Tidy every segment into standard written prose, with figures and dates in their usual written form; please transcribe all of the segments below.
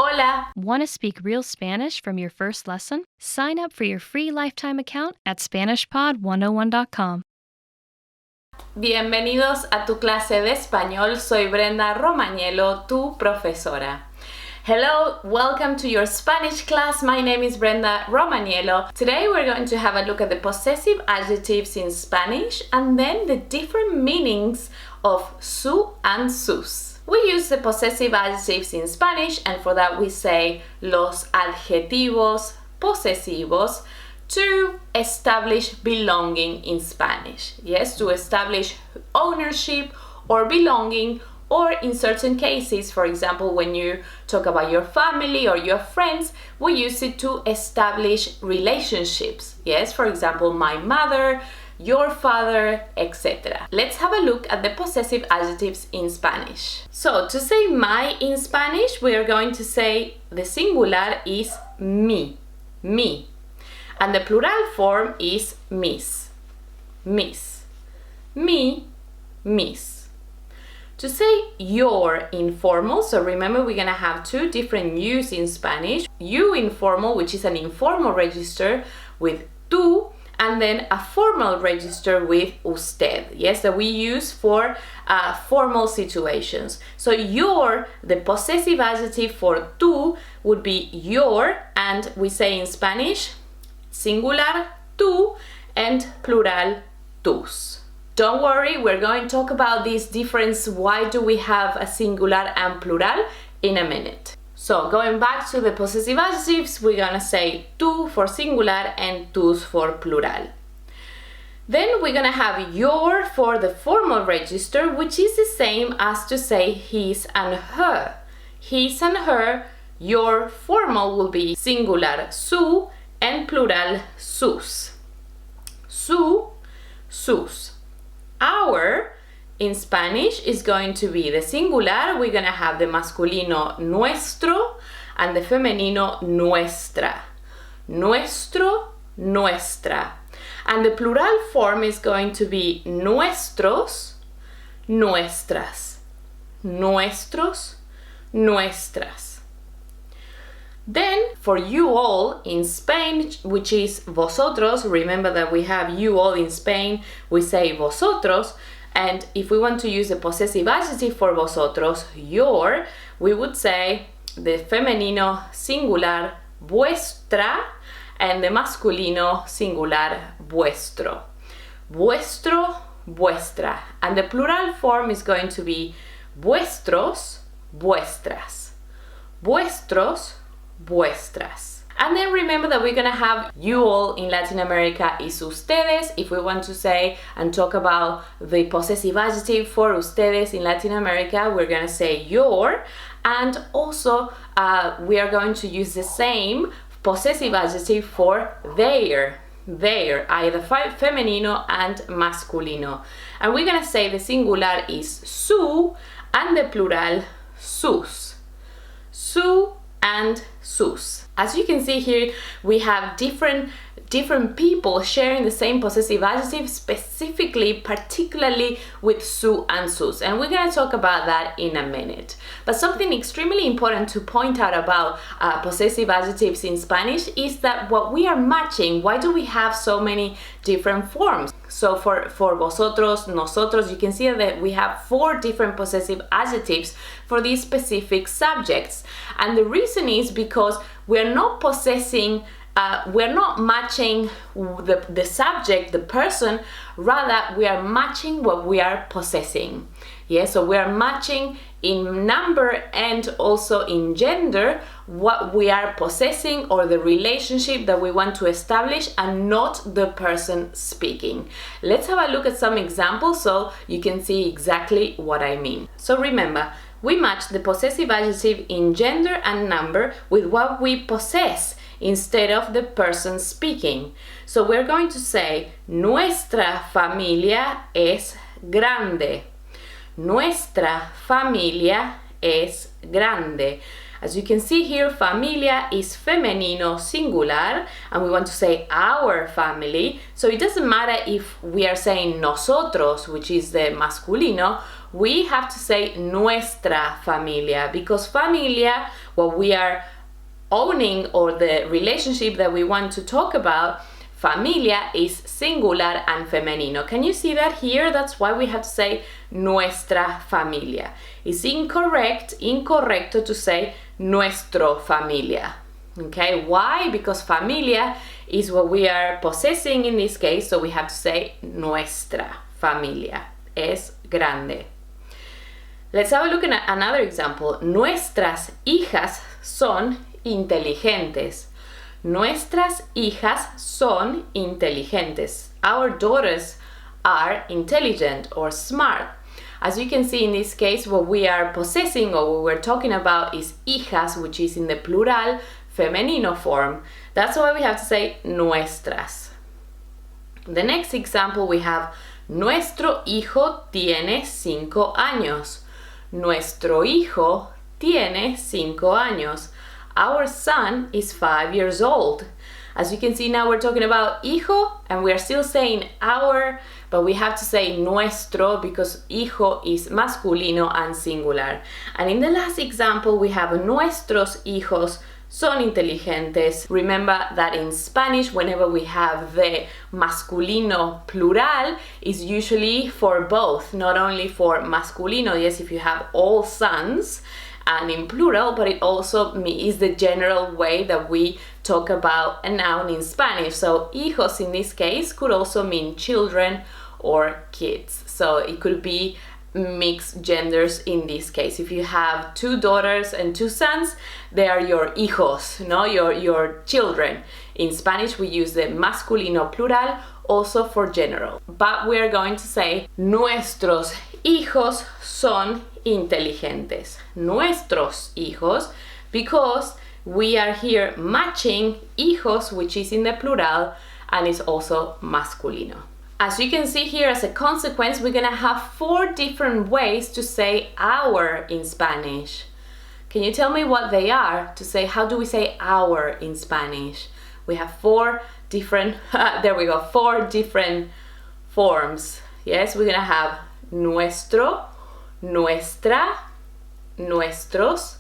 Hola! Want to speak real Spanish from your first lesson? Sign up for your free lifetime account at SpanishPod101.com. Bienvenidos a tu clase de español. Soy Brenda Romagnello, tu profesora. Hello, welcome to your Spanish class. My name is Brenda Romagnello. Today we're going to have a look at the possessive adjectives in Spanish and then the different meanings of su and sus. We use the possessive adjectives in Spanish, and for that we say los adjetivos posesivos to establish belonging in Spanish. Yes, to establish ownership or belonging, or in certain cases, for example, when you talk about your family or your friends, we use it to establish relationships. Yes, for example, my mother, your father, etc. Let's have a look at the possessive adjectives in Spanish. So, to say my in Spanish, we are going to say the singular is mi, me. And the plural form is mis, mis. Mi, mis. To say your informal, so remember we're gonna have two different yous in Spanish. You informal, which is an informal register with tu, and then a formal register with usted, yes, that we use for formal situations. So your, the possessive adjective for tu would be your, and we say in Spanish, singular tu and plural tus. Don't worry, we're going to talk about this difference, why do we have a singular and plural, in a minute. So, going back to the possessive adjectives, we're gonna say tu for singular and tus for plural. Then we're gonna have your for the formal register, which is the same as to say his and her. His and her, your formal will be singular su and plural sus. Su, sus. Our in Spanish is going to be the singular. We're gonna have the masculino nuestro and the femenino nuestra. Nuestro, nuestra. And the plural form is going to be nuestros, nuestras. Nuestros, nuestras. Then for you all in Spain, which is vosotros, remember that we have you all in Spain, we say vosotros. And if we want to use a possessive adjective for vosotros, your, we would say the femenino singular vuestra and the masculino singular vuestro. Vuestro, vuestra. And the plural form is going to be vuestros, vuestras. Vuestros, vuestras. And then remember that we're gonna have you all in Latin America is ustedes. If we want to say and talk about the possessive adjective for ustedes in Latin America, we're gonna say your. And also we are going to use the same possessive adjective for their, either femenino and masculino. And we're gonna say the singular is su and the plural sus. Su and sus. As you can see here, we have different people sharing the same possessive adjective, specifically, particularly with su and sus. And we're going to talk about that in a minute. But something extremely important to point out about possessive adjectives in Spanish is that what we are matching, why do we have so many different forms? So for vosotros, nosotros, you can see that we have 4 different possessive adjectives for these specific subjects. And the reason is because we're not possessing, we're not matching the subject, the person, rather we are matching what we are possessing. Yeah, so we are matching in number and also in gender what we are possessing or the relationship that we want to establish and not the person speaking. Let's have a look at some examples so you can see exactly what I mean. So remember, we match the possessive adjective in gender and number with what we possess instead of the person speaking. So we're going to say nuestra familia es grande. Nuestra familia es grande. As you can see here, familia is femenino singular, and we want to say our family. So it doesn't matter if we are saying nosotros, which is the masculino, we have to say nuestra familia, because familia what we are owning or the relationship that we want to talk about, familia is singular and femenino. Can you see that here? That's why we have to say nuestra familia. It's incorrecto to say nuestro familia. Okay, why? Because familia is what we are possessing in this case, so we have to say nuestra familia es grande. Let's have a look at another example. Nuestras hijas son inteligentes. Nuestras hijas son inteligentes. Our daughters are intelligent or smart. As you can see in this case, what we are possessing or what we're talking about is hijas, which is in the plural femenino form. That's why we have to say nuestras. The next example we have nuestro hijo tiene 5 años. Nuestro hijo tiene 5 años. Our son is 5 years old. As you can see now we're talking about hijo and we are still saying our, but we have to say nuestro because hijo is masculino and singular. And in the last example we have nuestros hijos son inteligentes. Remember that in Spanish, whenever we have the masculino plural, is usually for both, not only for masculino, yes, if you have all sons, and in plural, but it also is the general way that we talk about a noun in Spanish. So hijos in this case could also mean children or kids. So it could be mixed genders in this case. If you have 2 daughters and 2 sons, they are your hijos, no? Your children. In Spanish we use the masculino plural also for general. But we are going to say nuestros hijos son inteligentes. Nuestros hijos, because we are here matching hijos, which is in the plural and is also masculino. As you can see here, as a consequence, we're gonna have 4 different ways to say our in Spanish. Can you tell me what they are? To say, how do we say our in Spanish? We have 4 different, there we go, 4 different forms. Yes, we're gonna have nuestro, nuestra, nuestros,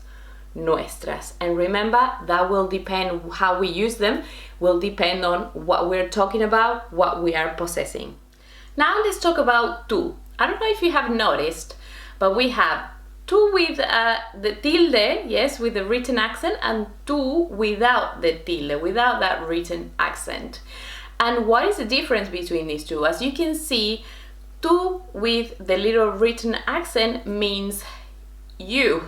nuestras. And remember, that will depend, how we use them will depend on what we're talking about, what we are possessing. Now let's talk about tú. I don't know if you have noticed, but we have tú with the tilde, yes, with the written accent, and tú without the tilde, without that written accent. And what is the difference between these two? As you can see, tú with the little written accent means you.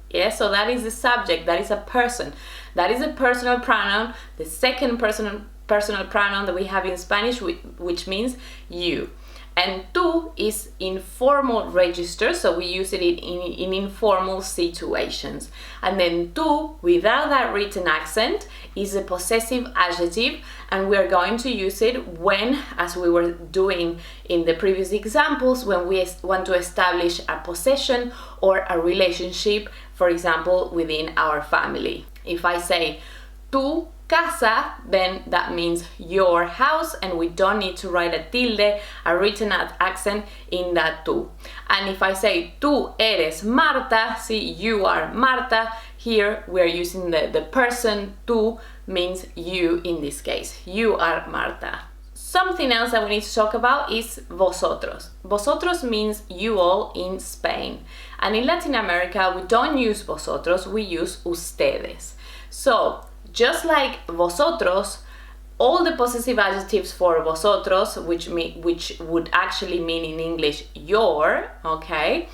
Yes, so that is the subject, that is a person, that is a personal pronoun, the second personal pronoun that we have in Spanish, which means you. And tú is informal register, so we use it in informal situations. And then tú, without that written accent, is a possessive adjective, and we are going to use it when, as we were doing in the previous examples, when we want to establish a possession or a relationship, for example, within our family. If I say tu casa, then that means your house, and we don't need to write a tilde, a written accent in that tú. And if I say tú eres Marta, see, you are Marta, here we are using the person. Tú means you in this case. You are Marta. Something else that we need to talk about is vosotros. Vosotros means you all in Spain. And in Latin America, we don't use vosotros, we use ustedes. So, just like vosotros, all the possessive adjectives for vosotros, which would actually mean in English your, okay?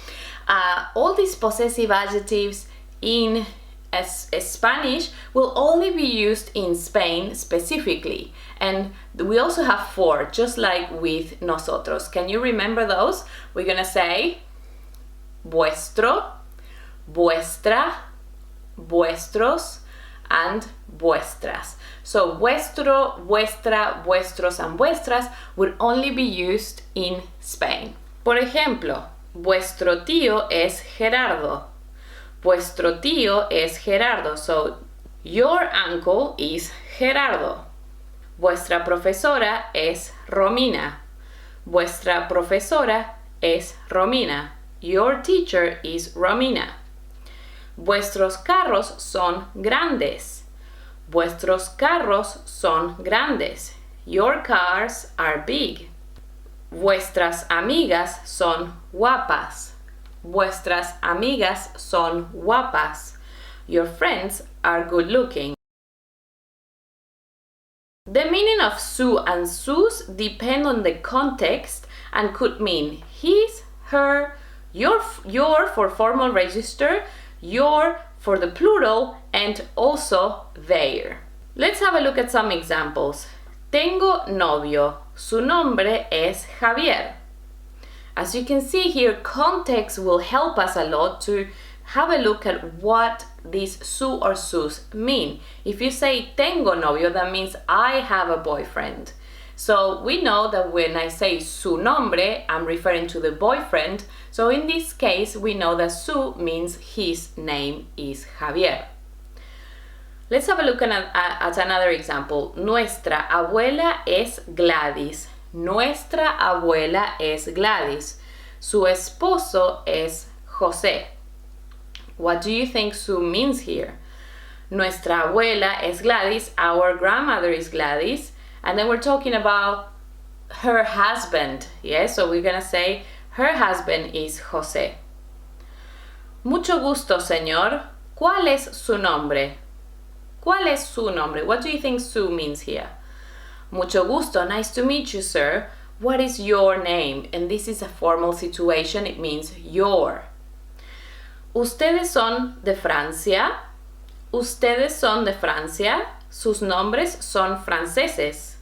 All these possessive adjectives in Spanish will only be used in Spain specifically. And we also have 4, just like with nosotros. Can you remember those? We're gonna say vuestro, vuestra, vuestros, and vuestras. So vuestro, vuestra, vuestros, and vuestras would only be used in Spain. Por ejemplo, vuestro tío es Gerardo. Vuestro tío es Gerardo. So your uncle is Gerardo. Vuestra profesora es Romina. Vuestra profesora es Romina. Your teacher is Romina. Vuestros carros son grandes. Vuestros carros son grandes. Your cars are big. Vuestras amigas son guapas. Vuestras amigas son guapas. Your friends are good looking. The meaning of su and sus depend on the context and could mean his, her, your for formal register, your for the plural, and also their. Let's have a look at some examples. Tengo novio. Su nombre es Javier. As you can see here, context will help us a lot to have a look at what these su or sus mean. If you say tengo novio, that means I have a boyfriend. So we know that when I say su nombre, I'm referring to the boyfriend. So in this case, we know that su means his name is Javier. Let's have a look at another example. Nuestra abuela es Gladys. Nuestra abuela es Gladys. Su esposo es José. What do you think su means here? Nuestra abuela es Gladys. Our grandmother is Gladys. And then we're talking about her husband. Yes, so we're gonna say her husband is José. Mucho gusto, señor. ¿Cuál es su nombre? ¿Cuál es su nombre? What do you think su means here? Mucho gusto. Nice to meet you, sir. What is your name? And this is a formal situation. It means your. Ustedes son de Francia. Ustedes son de Francia. Sus nombres son franceses.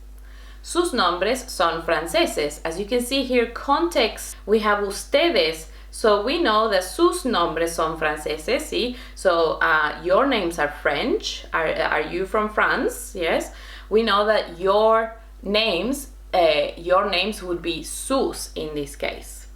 Sus nombres son franceses. As you can see here, context, we have ustedes. So we know that sus nombres son franceses, see? So your names are French. Are you from France? Yes. We know that your names would be sus in this case.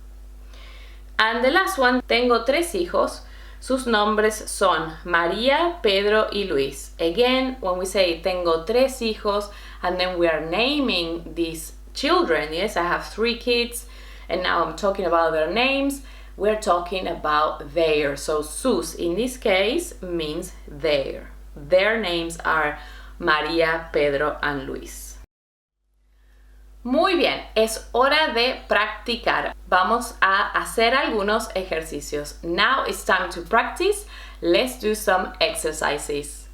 And the last one, tengo tres hijos. Sus nombres son María, Pedro y Luis. Again, when we say tengo tres hijos, and then we are naming these children, yes, I have 3 kids, and now I'm talking about their names, we're talking about their. So sus in this case means their. Their names are María, Pedro, and Luis. Muy bien, es hora de practicar. Vamos a hacer algunos ejercicios. Now it's time to practice. Let's do some exercises.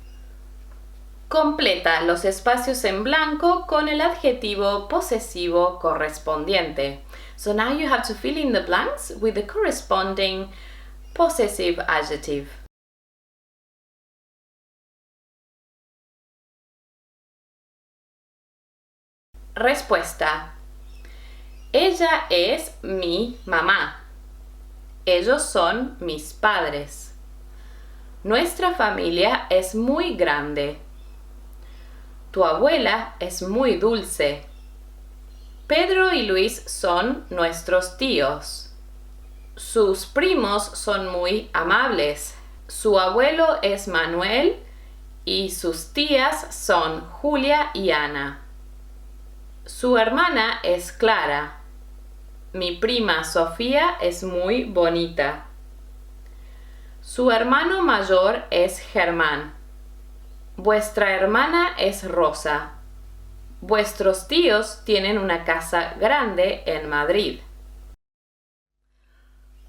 Completa los espacios en blanco con el adjetivo posesivo correspondiente. So now you have to fill in the blanks with the corresponding possessive adjective. Respuesta. Ella es mi mamá. Ellos son mis padres. Nuestra familia es muy grande. Tu abuela es muy dulce. Pedro y Luis son nuestros tíos. Sus primos son muy amables. Su abuelo es Manuel y sus tías son Julia y Ana. Su hermana es Clara. Mi prima Sofía es muy bonita. Su hermano mayor es Germán. Vuestra hermana es Rosa. Vuestros tíos tienen una casa grande en Madrid.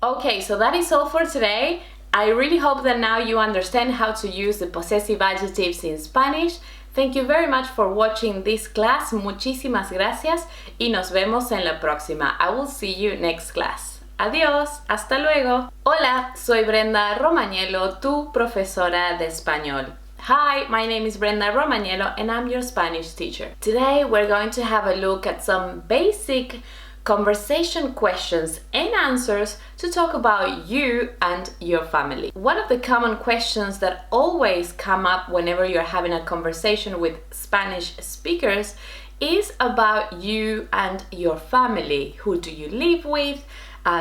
Okay, so that is all for today. I really hope that now you understand how to use the possessive adjectives in Spanish. Thank you very much for watching this class. Muchísimas gracias y nos vemos en la próxima. I will see you next class. Adiós, hasta luego. Hola, soy Brenda Romagnello, tu profesora de español. Hi, my name is Brenda Romagnello and I'm your Spanish teacher. Today we're going to have a look at some basic conversation questions and answers to talk about you and your family. One of the common questions that always come up whenever you're having a conversation with Spanish speakers is about you and your family. Who do you live with?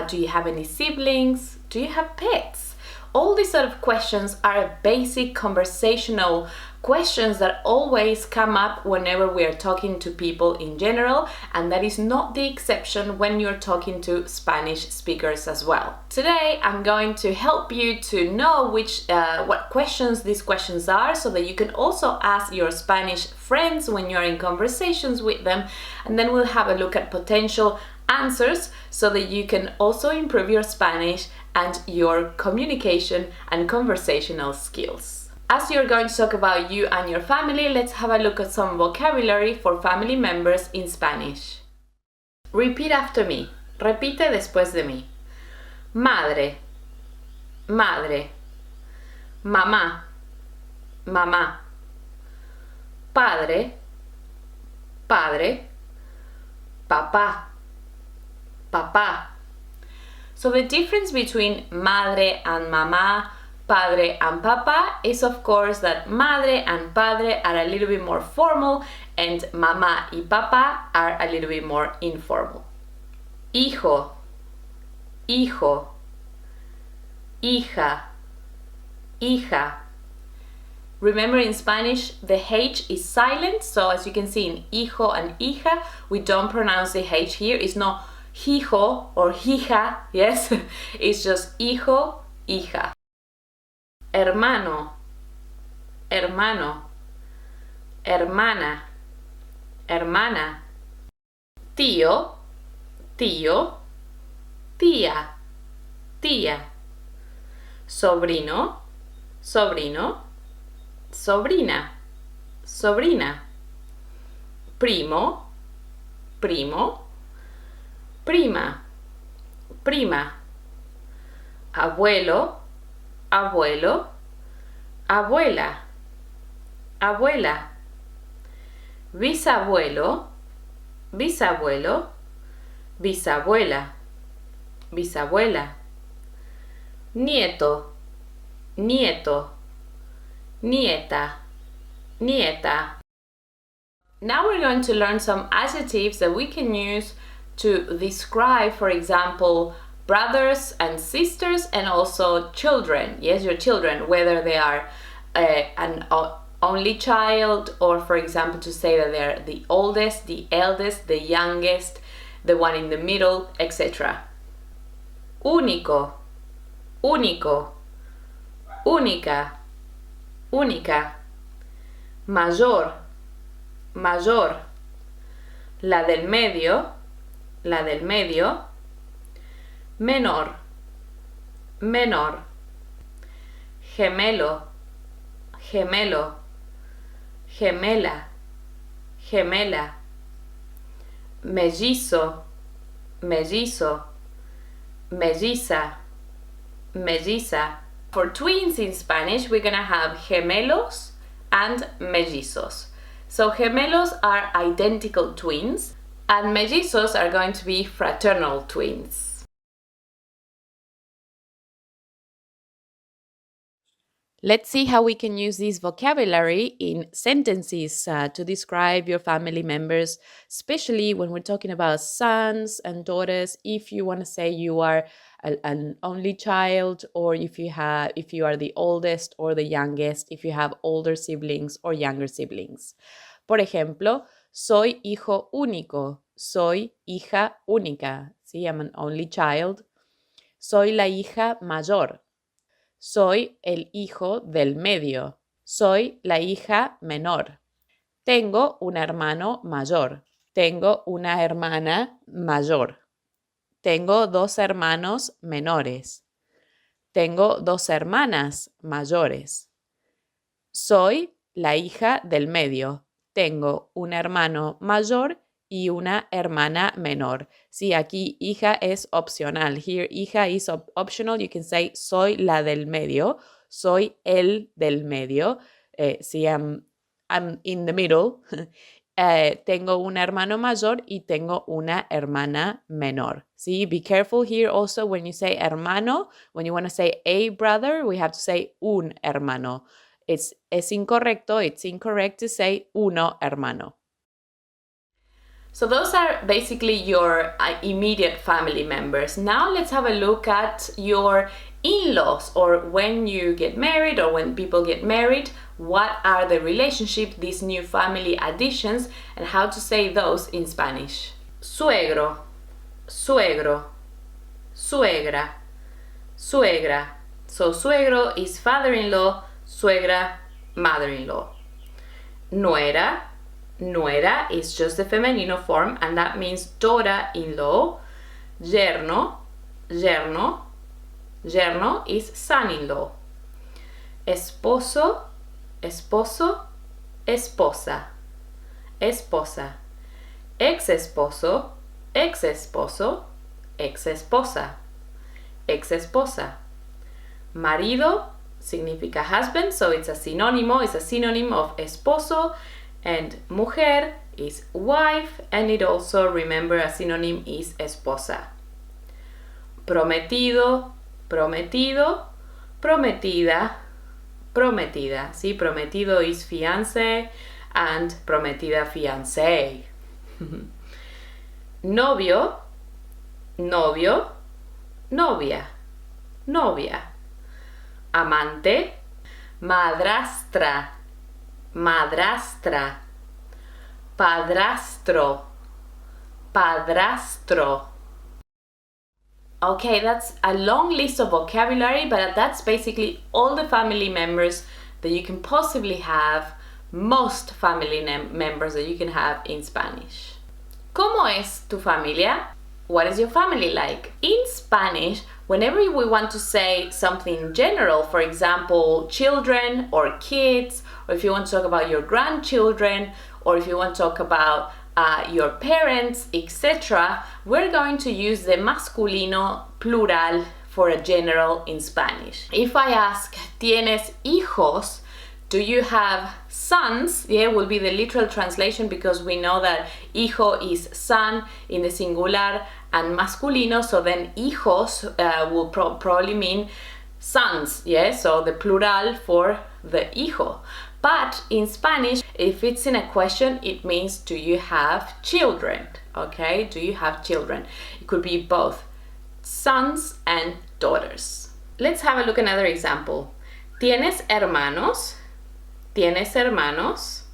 Do you have any siblings? Do you have pets? all these sort of questions are basic conversational questions that always come up whenever we are talking to people in general, and that is not the exception when you're talking to Spanish speakers as well. Today I'm going to help you to know what questions these questions are, so that you can also ask your Spanish friends when you're in conversations with them, and then we'll have a look at potential answers so that you can also improve your Spanish and your communication and conversational skills. As you're going to talk about you and your family, let's have a look at some vocabulary for family members in Spanish. Repeat after me. Repite después de mí. Madre, madre. Mamá, mamá. Padre, padre. Papá, papá. So the difference between madre and mamá, padre and papa is of course that madre and padre are a little bit more formal and mamá y papá are a little bit more informal. Hijo, hijo, hija, hija. Remember, in Spanish the H is silent, so as you can see in hijo and hija we don't pronounce the H here. It's not hijo or hija, yes, it's just hijo, hija. Hermano, hermano, hermana, hermana. Tío, tío, tía, tía. Sobrino, sobrino, sobrina, sobrina. Primo, primo, prima, prima. Abuelo, abuelo, abuela, abuela. Bisabuelo, bisabuelo, bisabuela, bisabuela. Nieto, nieto, nieta, nieta. Now we're going to learn some adjectives that we can use to describe, for example, brothers and sisters and also children. Yes, your children, whether they are an only child, or for example to say that they're the oldest, the eldest, the youngest, the one in the middle, etc. Único, único, única, única. Mayor, mayor. La del medio, la del medio. Menor, menor. Gemelo, gemelo, gemela, gemela. Mellizo, mellizo, melliza, melliza. For twins in Spanish, we're gonna have gemelos and mellizos. So gemelos are identical twins, and mellizos are going to be fraternal twins. Let's see how we can use this vocabulary in sentences to describe your family members, especially when we're talking about sons and daughters. If you want to say you are an only child, or if you are the oldest or the youngest, if you have older siblings or younger siblings. Por ejemplo, soy hijo único, soy hija única. ¿Sí? I'm an only child. Soy la hija mayor. Soy el hijo del medio. Soy la hija menor. Tengo un hermano mayor. Tengo una hermana mayor. Tengo dos hermanos menores. Tengo dos hermanas mayores. Soy la hija del medio. Tengo un hermano mayor y una hermana menor. Sí, aquí hija es opcional. Here, hija is optional. You can say soy la del medio. Soy el del medio. Sí, I'm in the middle. Tengo un hermano mayor y tengo una hermana menor. See, be careful here also when you say hermano. When you want to say a brother, we have to say un hermano. Es incorrecto. It's incorrect to say uno hermano. So those are basically your immediate family members. Now let's have a look at your in-laws, or when you get married or when people get married, what are the relationships, these new family additions, and how to say those in Spanish. Suegro, suegro, suegra, suegra. So suegro is father-in-law, suegra, mother-in-law. Nuera, nuera is just the femenino form, and that means daughter-in-law. Yerno, yerno, yerno is son-in-law. Esposo, esposo, esposa, esposa. Ex-esposo, ex-esposo, ex-esposa, ex-esposa. Marido significa husband, so it's a synonym of esposo, and mujer is wife, and it also, remember, a synonym is esposa. Prometido, prometido, prometida, prometida. Sí, prometido is fiancé and prometida fiancé. Novio, novio, novia, novia. Amante, madrastra, madrastra. Padrastro, padrastro. Okay, that's a long list of vocabulary, but that's basically all the family members that you can possibly have, most family members that you can have in Spanish. ¿Cómo es tu familia? What is your family like? In Spanish, whenever we want to say something general, for example, children or kids, or if you want to talk about your grandchildren, or if you want to talk about your parents, etc., we're going to use the masculino plural for a general in Spanish. If I ask, ¿tienes hijos? Do you have sons? Yeah, will be the literal translation, because we know that hijo is son in the singular and masculino, so then hijos will probably mean sons, yeah, so the plural for the hijo. But in Spanish, if it's in a question, it means do you have children, okay? Do you have children? It could be both sons and daughters. Let's have a look at another example. ¿Tienes hermanos? ¿Tienes hermanos?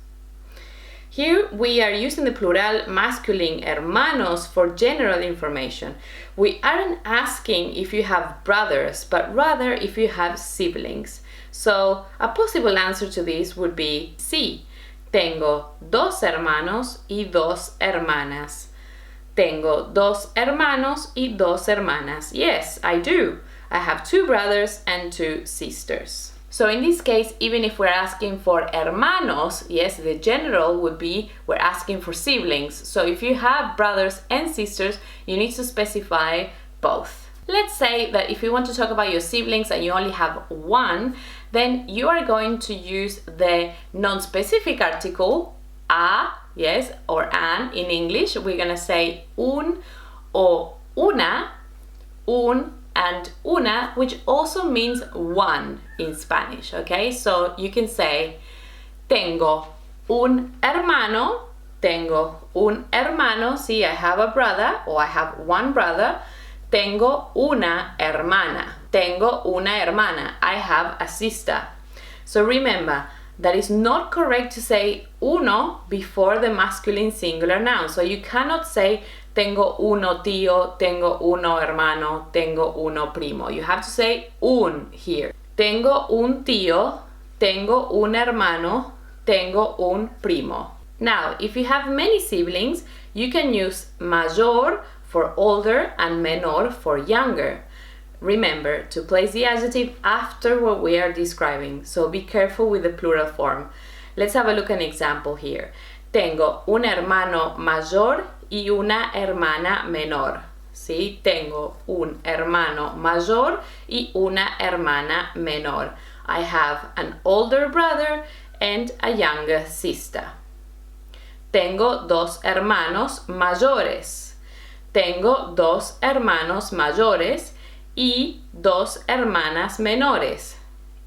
Here we are using the plural masculine hermanos for general information. We aren't asking if you have brothers, but rather if you have siblings. So a possible answer to this would be sí. Tengo dos hermanos y dos hermanas. Tengo dos hermanos y dos hermanas. Yes, I do. I have two brothers and two sisters. So in this case, even if we're asking for hermanos, yes, the general would be we're asking for siblings. So if you have brothers and sisters, you need to specify both. Let's say that if you want to talk about your siblings and you only have one, then you are going to use the non-specific article a, yes, or an in English. We're gonna say un or una, un and una, which also means one in Spanish, okay? So you can say, tengo un hermano, see, I have a brother, or I have one brother. Tengo una hermana, I have a sister. So remember, that is not correct to say uno before the masculine singular noun. So you cannot say tengo uno tío, tengo uno hermano, tengo uno primo. You have to say un here. Tengo un tío, tengo un hermano, tengo un primo. Now, if you have many siblings, you can use mayor for older and menor for younger. Remember to place the adjective after what we are describing, so be careful with the plural form. Let's have a look at an example here. Tengo un hermano mayor y una hermana menor. Sí, tengo un hermano mayor y una hermana menor. I have an older brother and a younger sister. Tengo dos hermanos mayores. Tengo dos hermanos mayores y dos hermanas menores.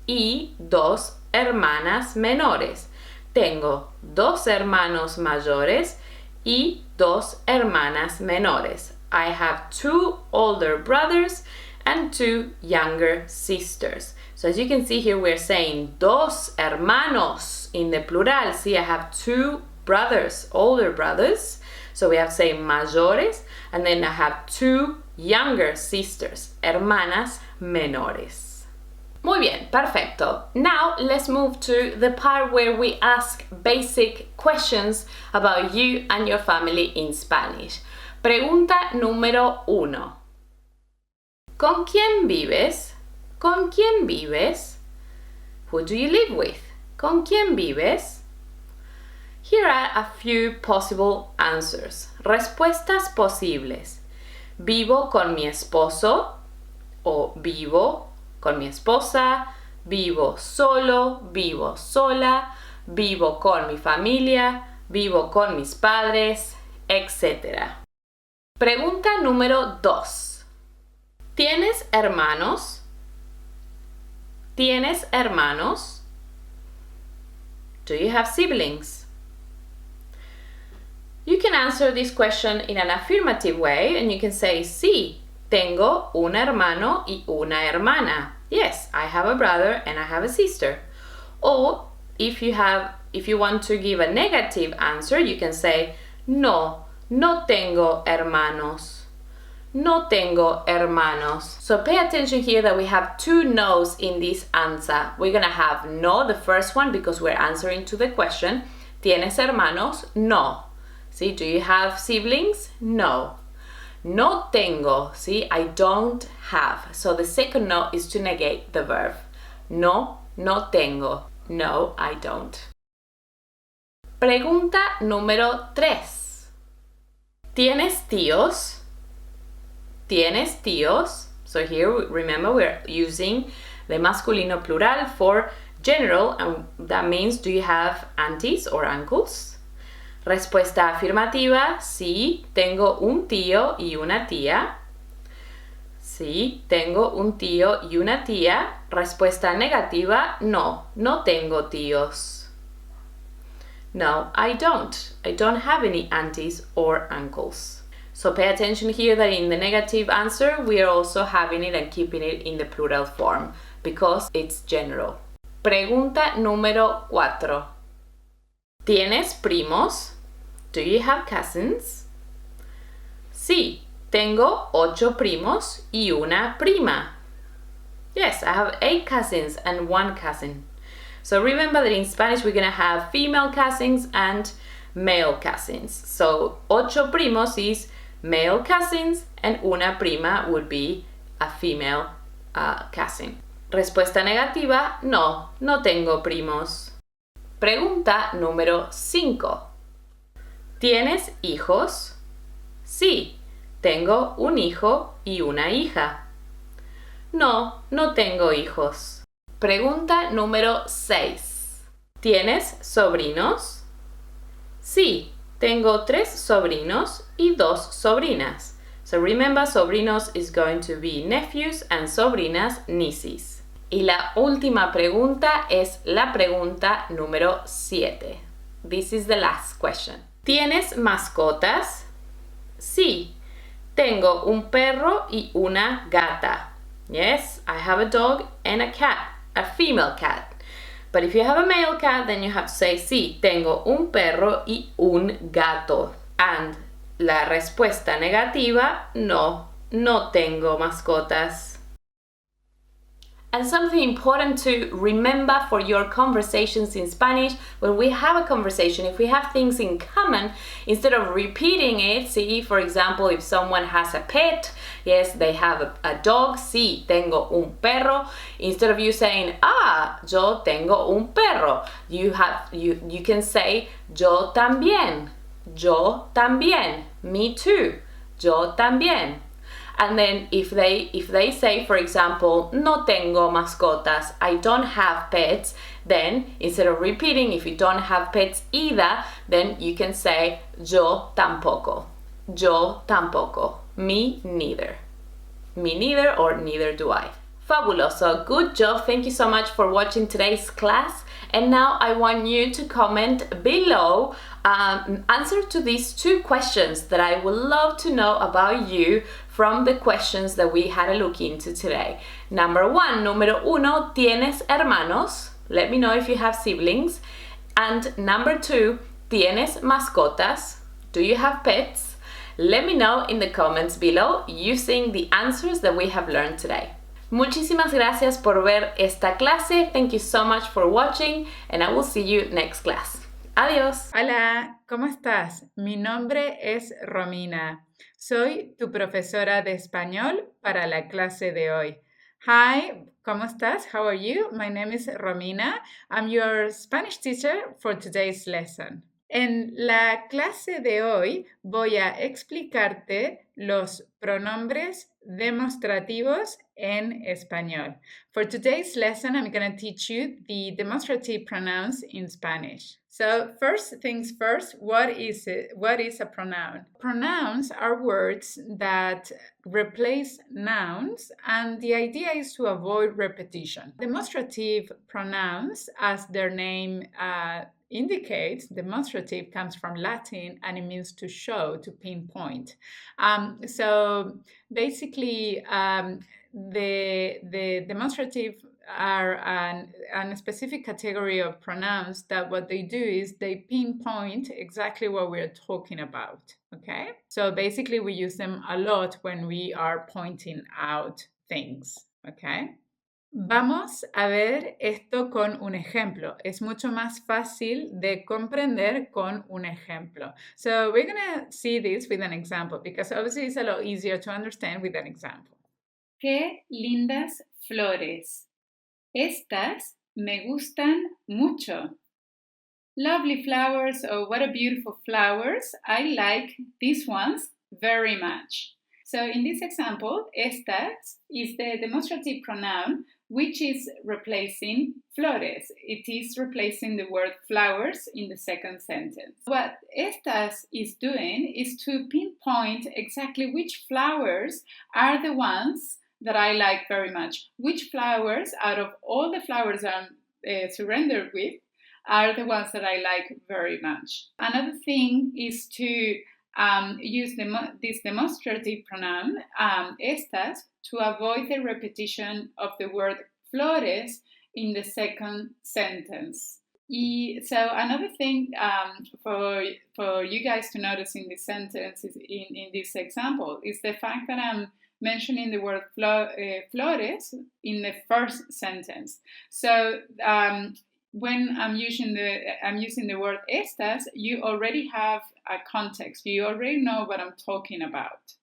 Y dos hermanas menores. Tengo dos hermanos mayores y 2 hermanas menores. I have 2 older brothers and 2 younger sisters. So as you can see here, we're saying dos hermanos in the plural. See, I have 2 brothers, older brothers. So we have to say mayores, and then I have 2 younger sisters, hermanas menores. Muy bien, perfecto. Now let's move to the part where we ask basic questions about you and your family in Spanish. Pregunta número 1. ¿Con quién vives? ¿Con quién vives? Who do you live with? ¿Con quién vives? Here are a few possible answers. Respuestas posibles. Vivo con mi esposo o vivo con mi esposa, vivo solo, vivo sola, vivo con mi familia, vivo con mis padres, etc. Pregunta número 2. ¿Tienes hermanos? ¿Tienes hermanos? Do you have siblings? You can answer this question in an affirmative way and you can say, sí, tengo un hermano y una hermana. Yes, I have a brother and I have a sister. Or if you want to give a negative answer, you can say, no, no tengo hermanos. No tengo hermanos. So pay attention here that we have 2 no's in this answer. We're gonna have no, the first one, because we're answering to the question. ¿Tienes hermanos? No. See, do you have siblings? No. No tengo, see, I don't have. So the second no is to negate the verb. No, no tengo. No, I don't. Pregunta número 3. ¿Tienes tíos? ¿Tienes tíos? So here, remember, we're using the masculino plural for general, and that means, do you have aunties or uncles? Respuesta afirmativa, sí, tengo un tío y una tía. Sí, tengo un tío y una tía. Respuesta negativa, no, no tengo tíos. No, I don't. I don't have any aunties or uncles. So pay attention here that in the negative answer, we are also having it and keeping it in the plural form because it's general. Pregunta número 4. ¿Tienes primos? Do you have cousins? Sí, tengo 8 primos y una prima. Yes, I have 8 cousins and 1 cousin. So remember that in Spanish we're gonna have female cousins and male cousins. So 8 primos is male cousins and una prima would be a female cousin. Respuesta negativa, no, no tengo primos. Pregunta número 5. ¿Tienes hijos? Sí, tengo un hijo y una hija. No, no tengo hijos. Pregunta número 6. ¿Tienes sobrinos? Sí, tengo 3 sobrinos y 2 sobrinas. So remember, sobrinos is going to be nephews and sobrinas nieces. Y la última pregunta es la pregunta número 7. This is the last question. ¿Tienes mascotas? Sí, tengo un perro y una gata. Yes, I have a dog and a cat, a female cat. But if you have a male cat, then you have to say, sí, tengo un perro y un gato. And la respuesta negativa, no, no tengo mascotas. And something important to remember for your conversations in Spanish, when we have a conversation, if we have things in common, instead of repeating it, see, for example, if someone has a pet, yes, they have a dog, sí, tengo un perro, instead of you saying, yo tengo un perro, you can say, yo también, me too, yo también. And then if they say, for example, no tengo mascotas, I don't have pets, then instead of repeating, if you don't have pets either, then you can say yo tampoco, me neither, or neither do I. Fabuloso. Good job. Thank you so much for watching today's class. And now I want you to comment below answer to these two questions that I would love to know about you from the questions that we had a look into today. Number one, número uno, ¿tienes hermanos? Let me know if you have siblings. And number two, ¿tienes mascotas? Do you have pets? Let me know in the comments below using the answers that we have learned today. Muchísimas gracias por ver esta clase. Thank you so much for watching and I will see you next class. Adiós. Hola, ¿cómo estás? Mi nombre es Romina. Soy tu profesora de español para la clase de hoy. Hi, ¿cómo estás? How are you? My name is Romina. I'm your Spanish teacher for today's lesson. En la clase de hoy voy a explicarte los pronombres demostrativos en español. For today's lesson, I'm going to teach you the demonstrative pronouns in Spanish. So first things first, what is it? What is a pronoun? Pronouns are words that replace nouns, and the idea is to avoid repetition. Demonstrative pronouns, as their name indicates, demonstrative comes from Latin and it means to show, to pinpoint. So basically, the demonstrative are a specific category of pronouns that what they do is they pinpoint exactly what we're talking about, okay? So basically we use them a lot when we are pointing out things, okay? Vamos a ver esto con un ejemplo. Es mucho más fácil de comprender con un ejemplo. So we're going to see this with an example because obviously it's a lot easier to understand with an example. Qué lindas flores. Estas me gustan mucho. Lovely flowers, oh, what a beautiful flowers. I like these ones very much. So in this example, estas is the demonstrative pronoun which is replacing flores. It is replacing the word flowers in the second sentence. What estas is doing is to pinpoint exactly which flowers are the ones that I like very much. Which flowers out of all the flowers I'm surrendered with are the ones that I like very much. Another thing is to use this demonstrative pronoun, estas, to avoid the repetition of the word flores in the second sentence. So another thing for you guys to notice in this sentence, is in this example, is the fact that I'm mentioning the word flores in the first sentence. So when I'm using the word estas, you already have a context. You already know what I'm talking about.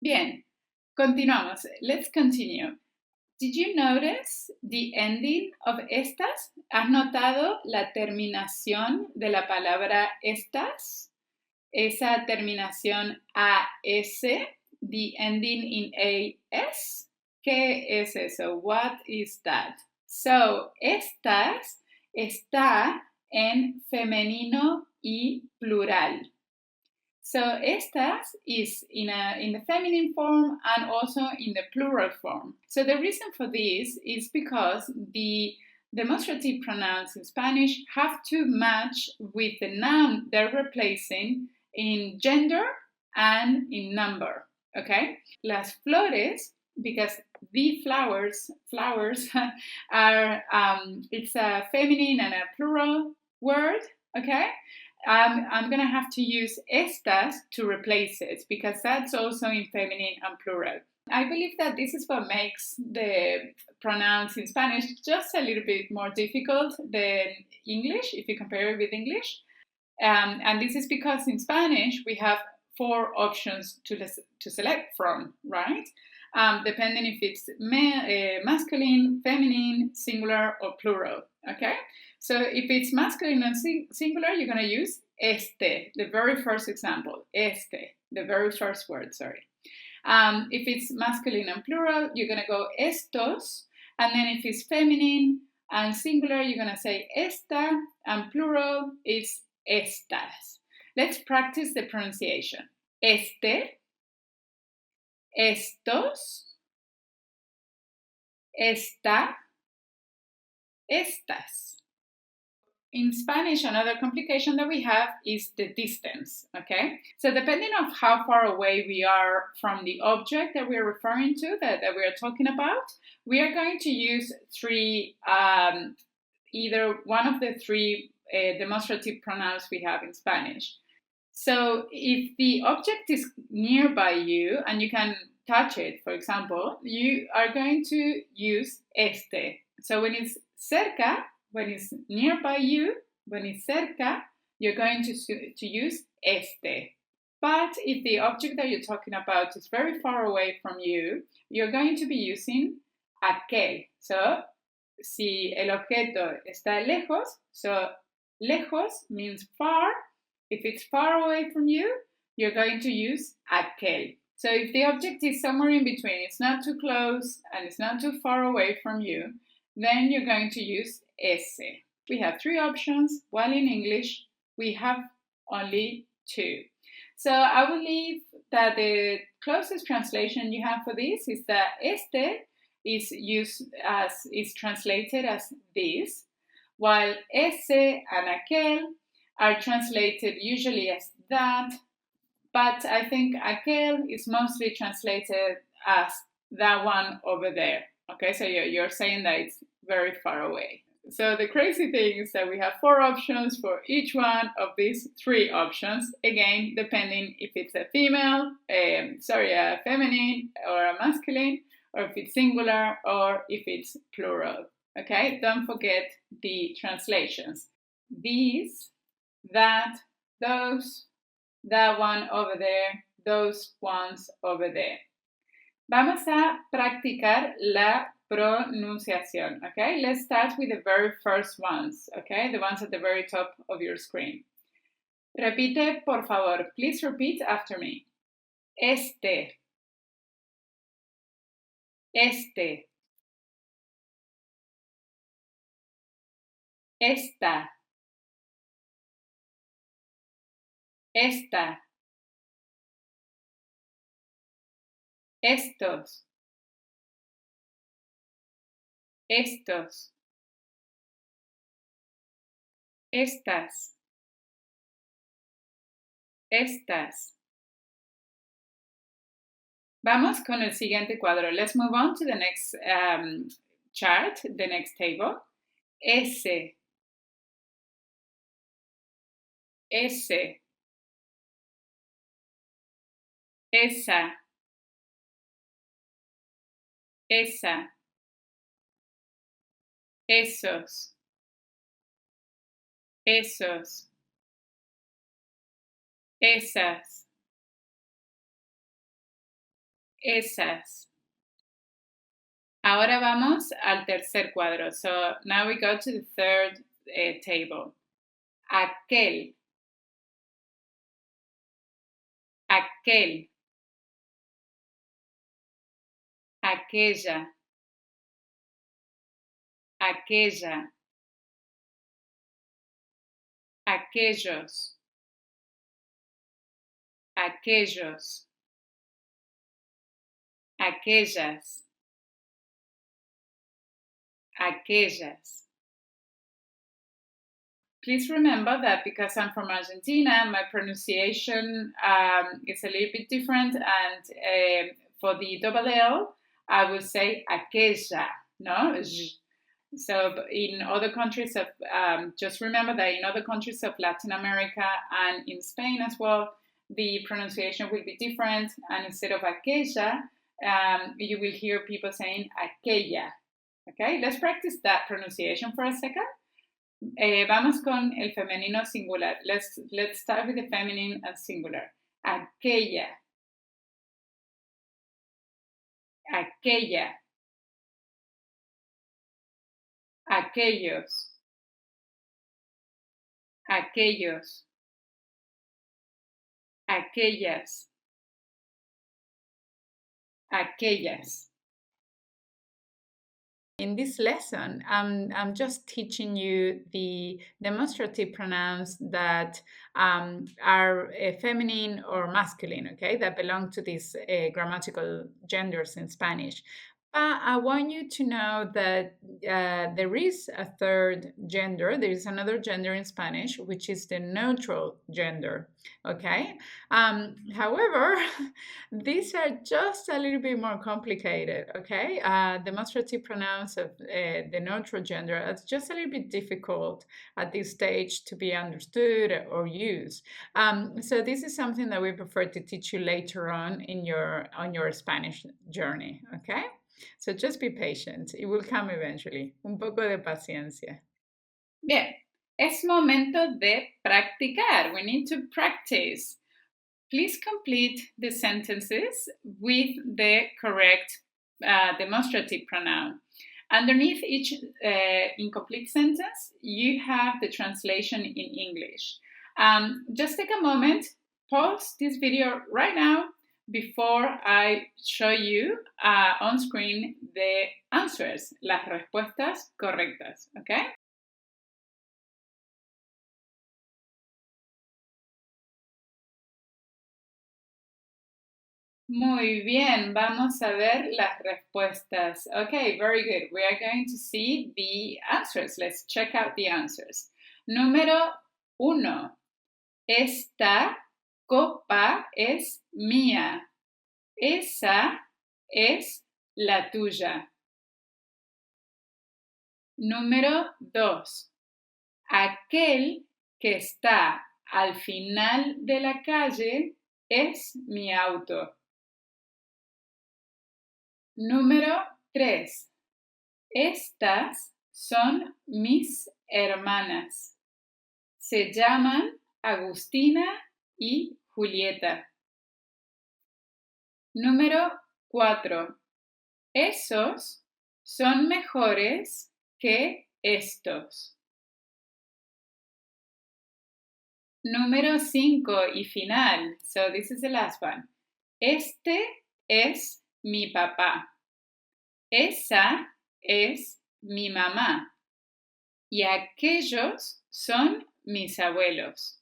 Bien, continuamos. Let's continue. Did you notice the ending of estas? ¿Has notado la terminación de la palabra estas? Esa terminación AS, the ending in AS. ¿Qué es eso? What is that? So, estas está en femenino y plural. So, estas is in the feminine form and also in the plural form. So, the reason for this is because the demonstrative pronouns in Spanish have to match with the noun they're replacing in gender and in number, okay? Las flores, because the flowers are, it's a feminine and a plural word, okay? I'm going to have to use estas to replace it because that's also in feminine and plural. I believe that this is what makes the pronouns in Spanish just a little bit more difficult than English, if you compare it with English. And this is because in Spanish we have 4 options to select from, right? Depending if it's masculine, feminine, singular, or plural, okay? So if it's masculine and singular, you're going to use este, the very first example, este, the very first word, sorry. If it's masculine and plural, you're going to go estos, and then if it's feminine and singular, you're going to say esta, and plural is estas. Let's practice the pronunciation. Este, estos, esta, estas. In Spanish, another complication that we have is the distance, okay? So depending on how far away we are from the object that we're referring to, that we're talking about, we are going to use either one of the three demonstrative pronouns we have in Spanish. So if the object is nearby you and you can touch it, for example, you are going to use este. So when it's cerca, when it's nearby you, when it's cerca, you're going to use este. But if the object that you're talking about is very far away from you, you're going to be using aquel. So, si el objeto está lejos, so lejos means far. If it's far away from you, you're going to use aquel. So if the object is somewhere in between, it's not too close and it's not too far away from you, then you're going to use ese. We have three options, while in English we have only two. So I believe that the closest translation you have for this is that este is translated as this, while ese and aquel are translated usually as that, but I think aquel is mostly translated as that one over there. Okay, so you're saying that it's very far away. So the crazy thing is that we have four options for each one of these three options, again, depending if it's a a feminine or a masculine, or if it's singular or if it's plural. Okay, don't forget the translations. These, that, those, that one over there, those ones over there. Vamos a practicar la pronunciación, okay? Let's start with the very first ones, okay? The ones at the very top of your screen. Repite, por favor. Please repeat after me. Este. Este. Esta. Esta. Estos. Estos. Estas. Estas. Vamos con el siguiente cuadro. Let's move on to the next chart, the next table. Ese. Ese. Esa. Esa. Esos. Esos. Esas. Esas. Ahora vamos al tercer cuadro. So now we go to the third table. Aquel. Aquel. Aquella. Aquella. Aquellos. Aquellos. Aquellas. Aquellas. Please remember that because I'm from Argentina, my pronunciation is a little bit different, and for the double L, I will say aquella, no? So in other countries of, just remember that in other countries of Latin America and in Spain as well, the pronunciation will be different, and instead of aquella, you will hear people saying aquella. Okay, let's practice that pronunciation for a second. Vamos con el femenino singular. Let's start with the feminine and singular. Aquella. Aquella. Aquellos. Aquellos. Aquellas. Aquellas. In this lesson, I'm just teaching you the demonstrative pronouns that are feminine or masculine, okay, that belong to these grammatical genders in Spanish. I want you to know that there is a third gender. There is another gender in Spanish, which is the neutral gender. Okay. However, these are just a little bit more complicated. Okay. Demonstrative pronouns of the neutral gender are just a little bit difficult at this stage to be understood or used. So this is something that we prefer to teach you later on in your Spanish journey. Okay. So just be patient. It will come eventually. Un poco de paciencia. Bien, es momento de practicar. We need to practice. Please complete the sentences with the correct demonstrative pronoun. Underneath each incomplete sentence, you have the translation in English. Just take a moment, pause this video right now before I show you on screen the answers, las respuestas correctas, okay? Muy bien, vamos a ver las respuestas. Okay, very good. We are going to see the answers. Let's check out the answers. Número 1. Esta copa es mía. Esa es la tuya. Número 2. Aquel que está al final de la calle es mi auto. Número 3. Estas son mis hermanas. Se llaman Agustina y Julieta. Número 4. Esos son mejores que estos. Número 5 y final. So this is the last one. Este es mi papá. Esa es mi mamá. Y aquellos son mis abuelos.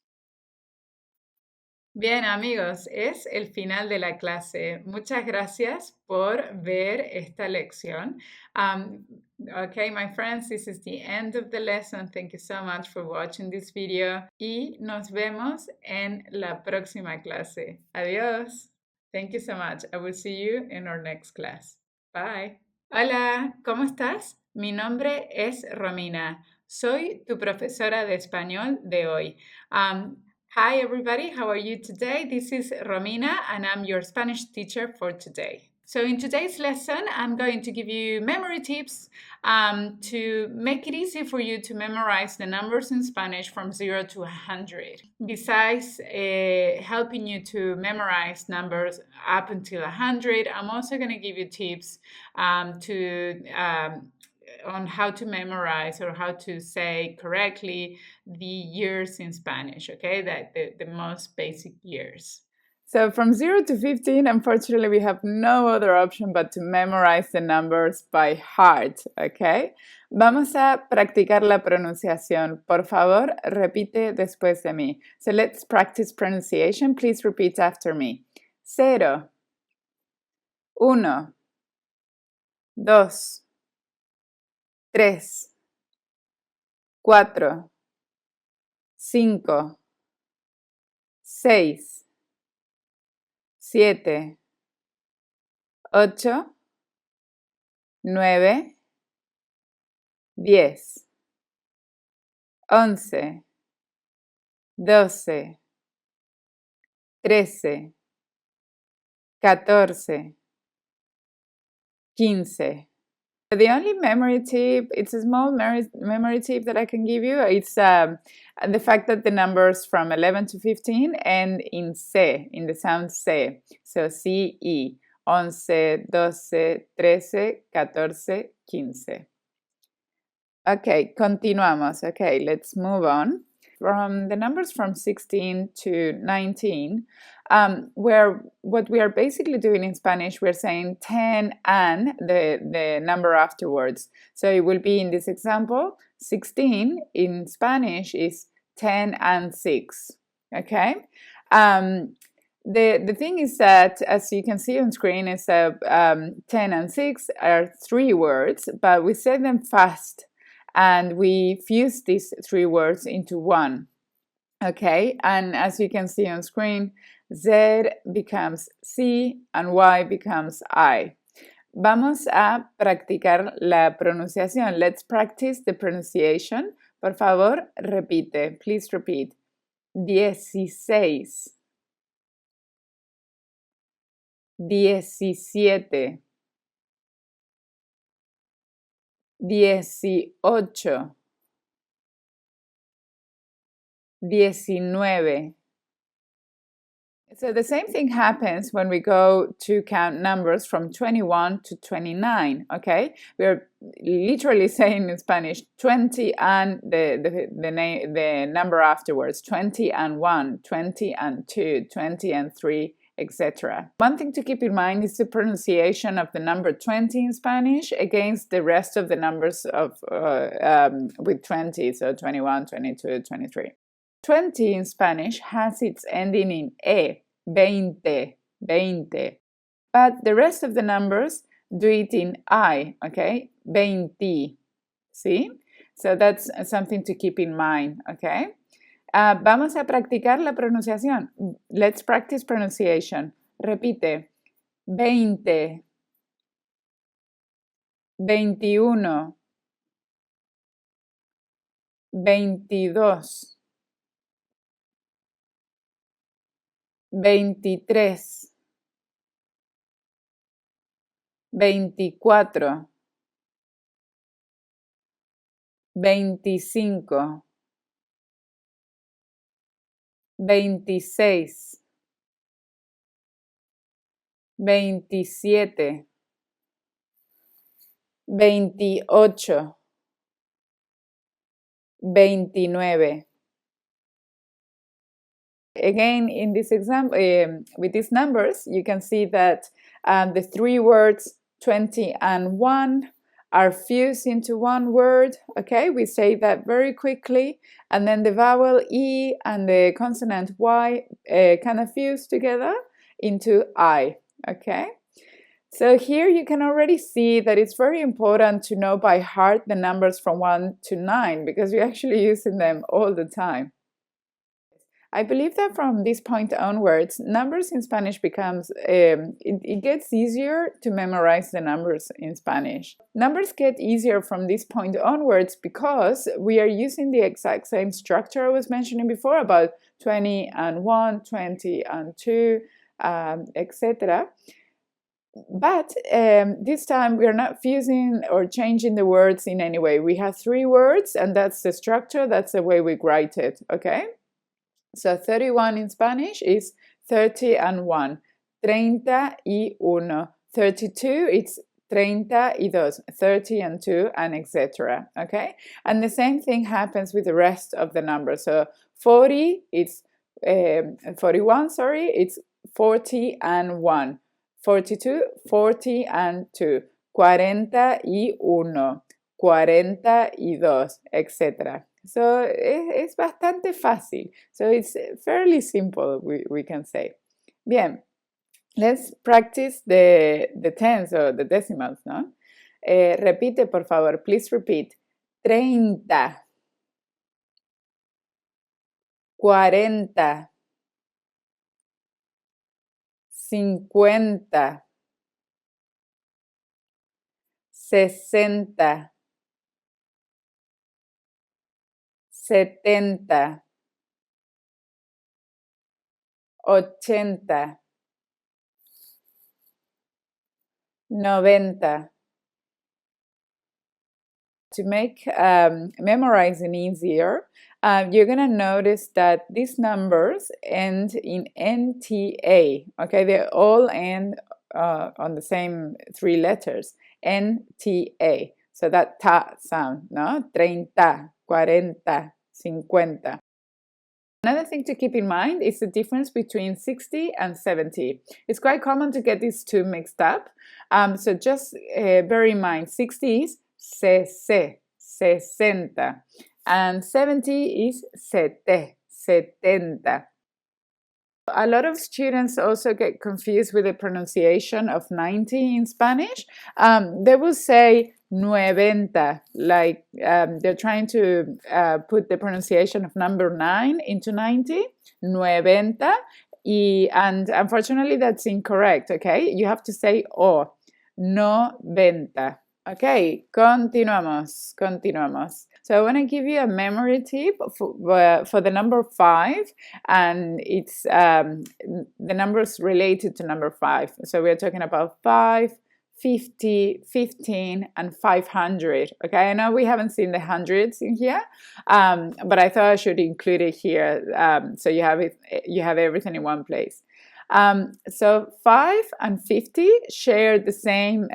Bien, amigos, es el final de la clase. Muchas gracias por ver esta lección. Okay, my friends, this is the end of the lesson. Thank you so much for watching this video. Y nos vemos en la próxima clase. Adiós. Thank you so much. I will see you in our next class. Bye. Hola, ¿cómo estás? Mi nombre es Romina. Soy tu profesora de español de hoy. Hi, everybody. How are you today? This is Romina, and I'm your Spanish teacher for today. So in today's lesson, I'm going to give you memory tips to make it easy for you to memorize the numbers in Spanish from 0 to 100. Besides helping you to memorize numbers up until 100, I'm also going to give you tips on how to memorize or how to say correctly the years in Spanish, okay? The most basic years. So from 0 to 15, unfortunately, we have no other option but to memorize the numbers by heart, okay? Vamos a practicar la pronunciación. Por favor, repite después de mí. So let's practice pronunciation. Please repeat after me. 0, 1, 2, 3, 4, 5, 6, 7, 8, 9, 10, 11, 12, 13, 14, 15. The only memory tip, it's a small memory tip that I can give you. It's the fact that the numbers from 11 to 15 end in C, in the sound C. So C-E, 11, 12, 13, 14, 15. Okay, continuamos. Okay, let's move on. From the numbers from 16 to 19, where what we are basically doing in Spanish, we're saying 10 and the number afterwards. So it will be in this example, 16 in Spanish is 10 and 6, okay? The thing is that, as you can see on screen, is 10 and 6 are 3 words, but we say them fast and we fuse these 3 words into one. Okay, and as you can see on screen, Z becomes C and Y becomes I. Vamos a practicar la pronunciación. Let's practice the pronunciation. Por favor, repite. Please repeat. 16, 17, 18, 19. So the same thing happens when we go to count numbers from 21 to 29, okay? We're literally saying in Spanish 20 and the number afterwards, 20 and 1, 20 and 2, 20 and 3, etc. One thing to keep in mind is the pronunciation of the number 20 in Spanish against the rest of the numbers of with 20, so 21, 22, 23. 20 in Spanish has its ending in E, 20, 20. But the rest of the numbers do it in I, okay? 20, see? So that's something to keep in mind, okay? Vamos a practicar la pronunciación. Let's practice pronunciation. Repite. 20, 21, 22, 23, 24, 25, 26, 27, 28, 29. Again, in this example, with these numbers, you can see that the 3 words 20 and 1 are fused into one word, okay? We say that very quickly, and then the vowel E and the consonant Y kind of fuse together into I, okay? So here you can already see that it's very important to know by heart the numbers from 1 to 9 because you're actually using them all the time. I believe that from this point onwards, numbers in Spanish becomes, it gets easier to memorize the numbers in Spanish. Numbers get easier from this point onwards because we are using the exact same structure I was mentioning before about 20 and 1, 20 and 2, etc. But this time we are not fusing or changing the words in any way. We have 3 words and that's the structure, that's the way we write it, okay? So 31 in Spanish is 30 and 1, 31. 32, it's 32, 30 and 2, and etc. Okay? And the same thing happens with the rest of the numbers. So 40, it's 41, sorry, it's 40 and 1. 42, 40 and 2. 41, 42, etc. So es bastante fácil. So it's fairly simple, we can say. Bien, let's practice the tens or the decimals, ¿no? Repite, por favor. Please repeat. 30, 40, 50, 60, 70, 80, 90. To make memorizing easier, you're going to notice that these numbers end in NTA, okay? They all end on the same 3 letters, NTA. So that ta sound, no? 30, 40, 50. Another thing to keep in mind is the difference between 60 and 70. It's quite common to get these 2 mixed up. So just bear in mind, 60 is 60, and 70 is 70. A lot of students also get confused with the pronunciation of 90 in Spanish. They will say nueventa, like they're trying to put the pronunciation of number 9 into 90, nueventa, and unfortunately that's incorrect, okay? You have to say o, no venta. Okay, continuamos. So I want to give you a memory tip for the number 5, and it's the numbers related to number 5. So we're talking about 5, 50, 15, and 500. Okay, I know we haven't seen the hundreds in here, but I thought I should include it here so you have everything in one place. So 5 and 50 share the same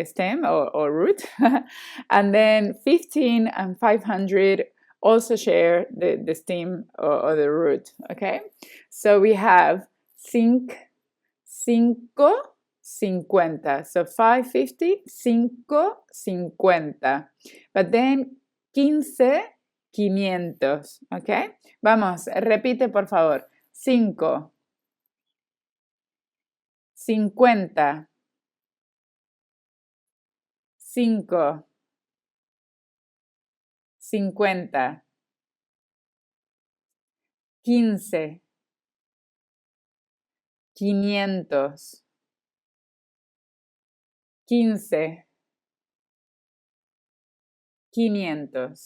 stem or root, and then 15 and 500 also share the stem or the root. Okay, so we have cinco, 50. So 550, 50. But then 15, 500. Okay, vamos, repite por favor. 5, 50, 5, 50, 15, 500, 15, 500.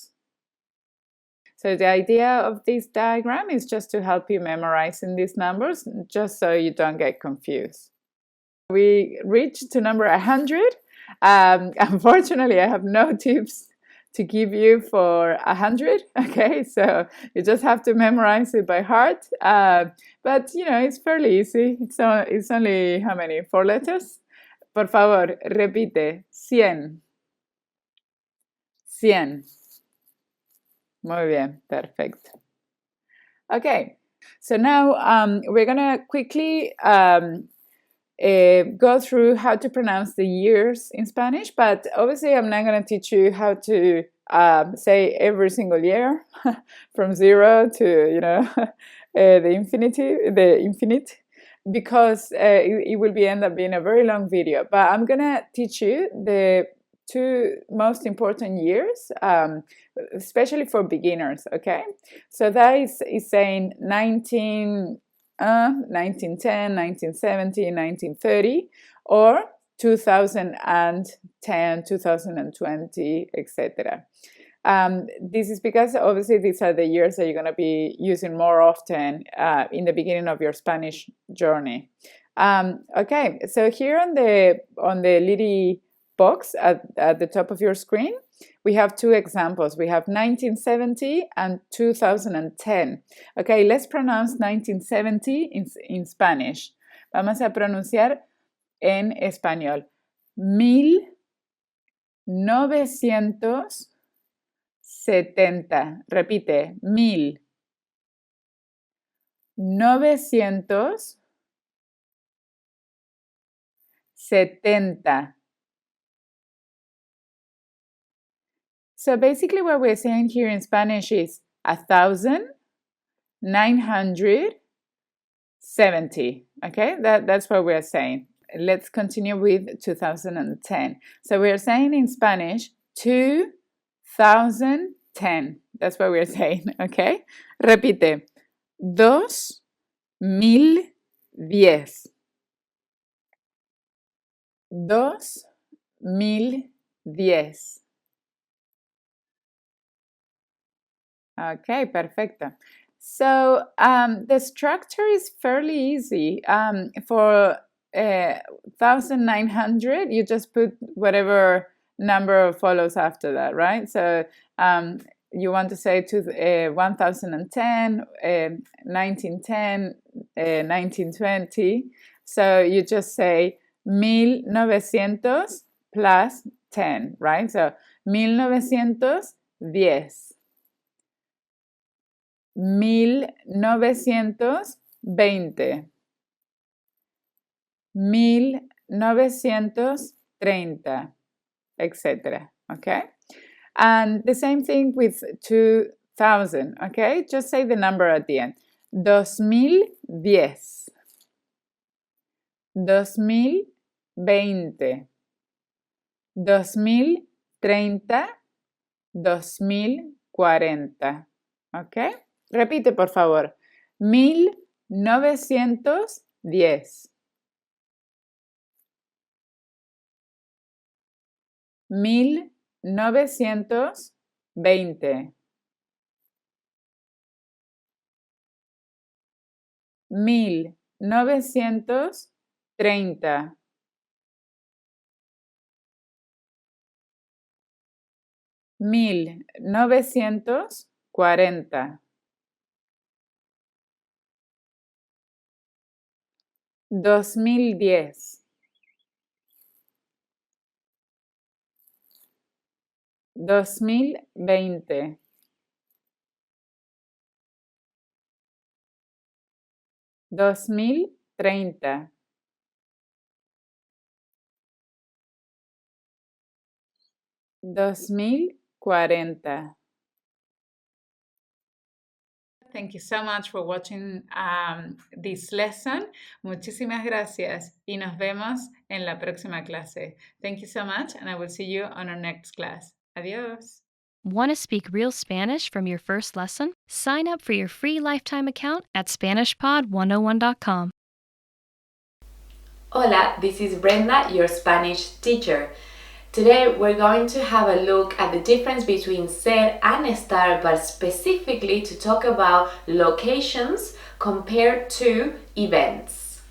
So the idea of this diagram is just to help you memorizing these numbers, just so you don't get confused. We reached to number 100. Unfortunately, I have no tips to give you for 100. Okay, so you just have to memorize it by heart. But you know, it's fairly easy. It's only how many? 4 letters. Por favor, repite. 100. 100. Muy bien, perfect. Okay, so now we're gonna quickly go through how to pronounce the years in Spanish, but obviously I'm not going to teach you how to say every single year from 0 to the infinite, because it will end up being a very long video. But I'm going to teach you the 2 most important years, especially for beginners. Okay, so that is saying 1910, 1970, 1930, or 2010, 2020, etc. This is because obviously these are the years that you're going to be using more often in the beginning of your Spanish journey. Okay, so here on the little box at the top of your screen, we have 2 examples. We have 1970 and 2010. Okay, let's pronounce 1970 in Spanish. Vamos a pronunciar en español. 1970. Repite. 1970. So basically what we're saying here in Spanish is 1970. Okay, that's what we're saying. Let's continue with 2010. So we're saying in Spanish 2010. That's what we're saying. Okay, repite. 2010. 2010. Okay, perfecto. So the structure is fairly easy. For 1900, you just put whatever number follows after that, right? So you want to say 1010, 1910, 1920. So you just say 1900 plus 10, right? So 1910. 1920, 1930, etc. Okay, and the same thing with 2000. Okay, just say the number at the end. 2010. 2010, 2020, 2030, 2040. ¿Ok? Repite, por favor. 1910. 1920. 1930. 1940. 2010. 2020. 2030. 2040. Thank you so much for watching this lesson. Muchísimas gracias y nos vemos en la próxima clase. Thank you so much and I will see you on our next class. Adiós. Want to speak real Spanish from your first lesson? Sign up for your free lifetime account at SpanishPod101.com. Hola, this is Brenda, your Spanish teacher. Today we're going to have a look at the difference between ser and estar, but specifically to talk about locations compared to events.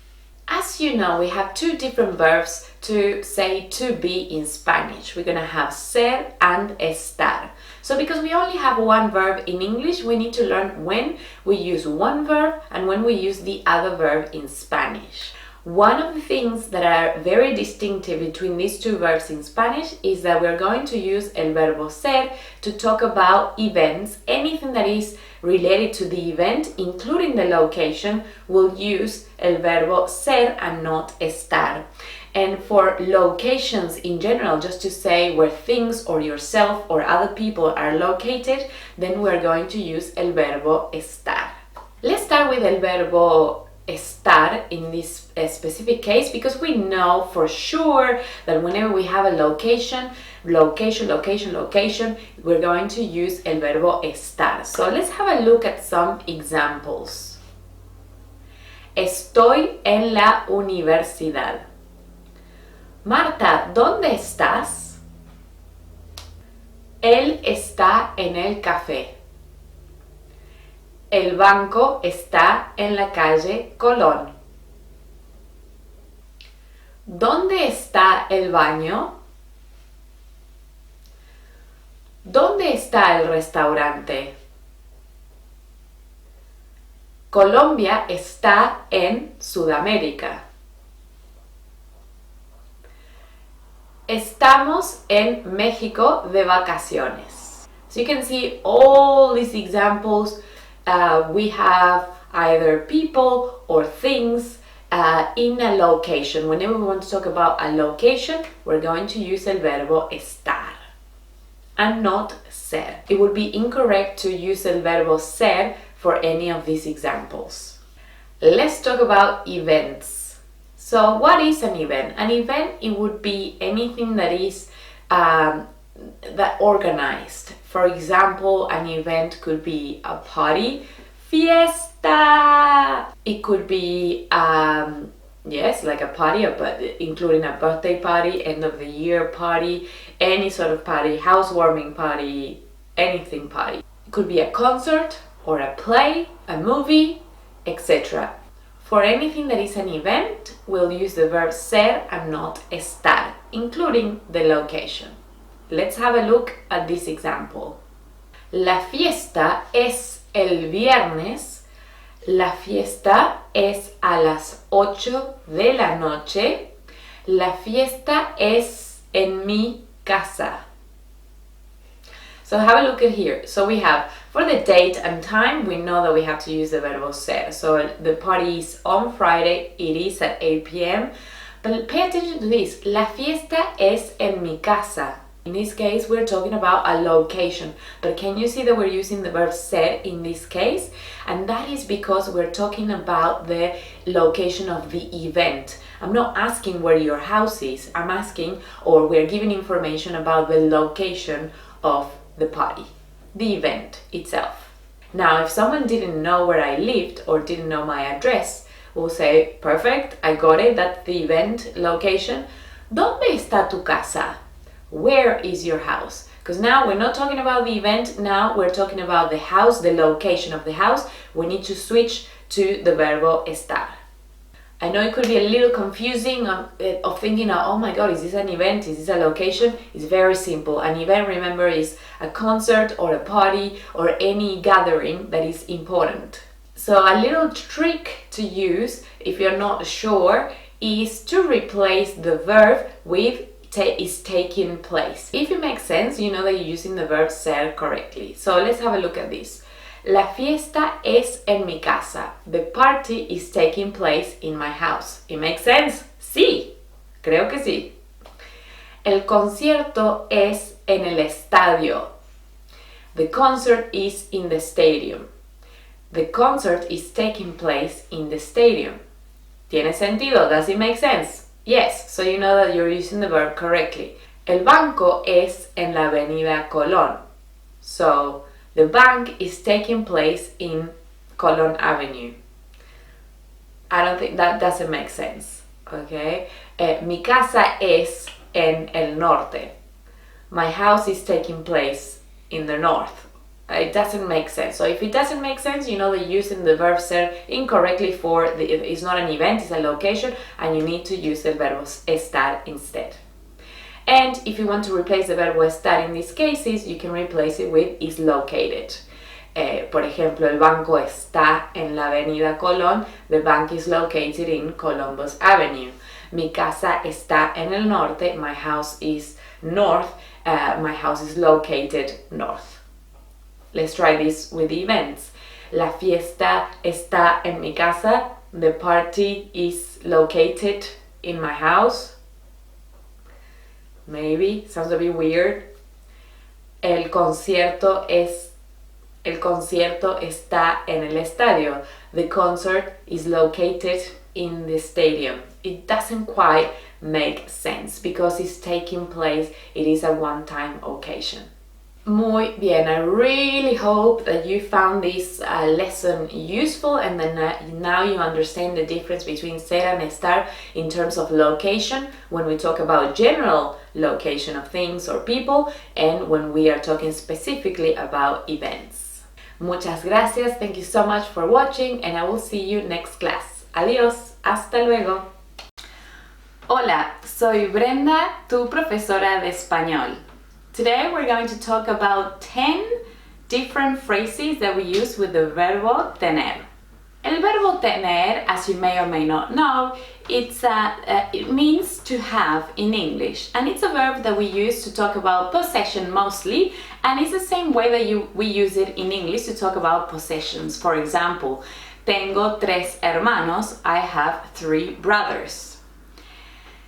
As you know, we have two different verbs to say to be in Spanish. We're going to have ser and estar. So because we only have one verb in English, we need to learn when we use one verb and when we use the other verb in Spanish. One of the things that are very distinctive between these two verbs in Spanish is that we're going to use el verbo ser to talk about events. Anything that is related to the event, including the location, will use el verbo ser and not estar. And for locations in general, just to say where things or yourself or other people are located, then we're going to use el verbo estar. Let's start with el verbo estar in this specific case, because we know for sure that whenever we have a location, we're going to use el verbo estar. So let's have a look at some examples. Estoy en la universidad. Marta, ¿dónde estás? Él está en el café. El banco está en la calle Colón. ¿Dónde está el baño? ¿Dónde está el restaurante? Colombia está en Sudamérica. Estamos en México de vacaciones. So you can see all these examples. We have either people or things in a location. Whenever we want to talk about a location, we're going to use el verbo estar and not ser. It would be incorrect to use el verbo ser for any of these examples. Let's talk about events. So what is an event? An event, it would be anything that is that organized. For example, an event could be a party, fiesta. It could be yes, like a party, but including a birthday party, end of the year party, any sort of party, housewarming party, anything party. It could be a concert or a play, a movie, etc. For anything that is an event, we'll use the verb ser and not estar, including the location. Let's have a look at this example. La fiesta es el viernes. La fiesta es a las 8 de la noche. La fiesta es en mi casa. So have a look at here. So we have, for the date and time, we know that we have to use the verbo ser. So the party is on Friday, it is at 8 p.m. But pay attention to this. La fiesta es en mi casa. In this case, we're talking about a location. But can you see that we're using the verb ser in this case? And that is because we're talking about the location of the event. I'm not asking where your house is. I'm asking, or we're giving information about the location of the party, the event itself. Now, if someone didn't know where I lived or didn't know my address, we'll say, perfect, I got it, that's the event location. ¿Dónde está tu casa? Where is your house? Because now we're not talking about the event, now we're talking about the house, the location of the house. We need to switch to the verbo estar. I know it could be a little confusing of thinking, oh my god, is this an event? Is this a location? It's very simple. An event, remember, is a concert or a party or any gathering that is important. So a little trick to use if you're not sure is to replace the verb with is taking place. If it makes sense, you know that you're using the verb ser correctly. So let's have a look at this. La fiesta es en mi casa. The party is taking place in my house. It makes sense? Sí, creo que sí. El concierto es en el estadio. The concert is in the stadium. The concert is taking place in the stadium. ¿Tiene sentido? Does it make sense? Yes, so you know that you're using the verb correctly. El banco es en la avenida Colón. So, the bank is taking place in Colón Avenue. I don't think that doesn't make sense, okay? Mi casa es en el norte. My house is taking place in the north. It doesn't make sense. So if it doesn't make sense, you know that you're using the verb ser incorrectly for it's not an event, it's a location, and you need to use the verbo estar instead. And if you want to replace the verbo estar in these cases, you can replace it with is located. Por ejemplo, el banco está en la avenida Colón. The bank is located in Columbus Avenue. Mi casa está en el norte. My house is north. My house is located north. Let's try this with the events. La fiesta está en mi casa. The party is located in my house. Maybe, sounds a bit weird. El concierto está en el estadio. The concert is located in the stadium. It doesn't quite make sense because it's taking place, it is a one-time occasion. Muy bien, I really hope that you found this lesson useful and then now you understand the difference between ser and estar in terms of location when we talk about general location of things or people and when we are talking specifically about events. Muchas gracias, thank you so much for watching and I will see you next class. Adiós, hasta luego. Hola, soy Brenda, tu profesora de español. Today we're going to talk about 10 different phrases that we use with the verbo tener. El verbo tener, as you may or may not know, it means to have in English, and it's a verb that we use to talk about possession mostly, and it's the same way that we use it in English to talk about possessions. For example, tengo 3 hermanos, I have 3 brothers.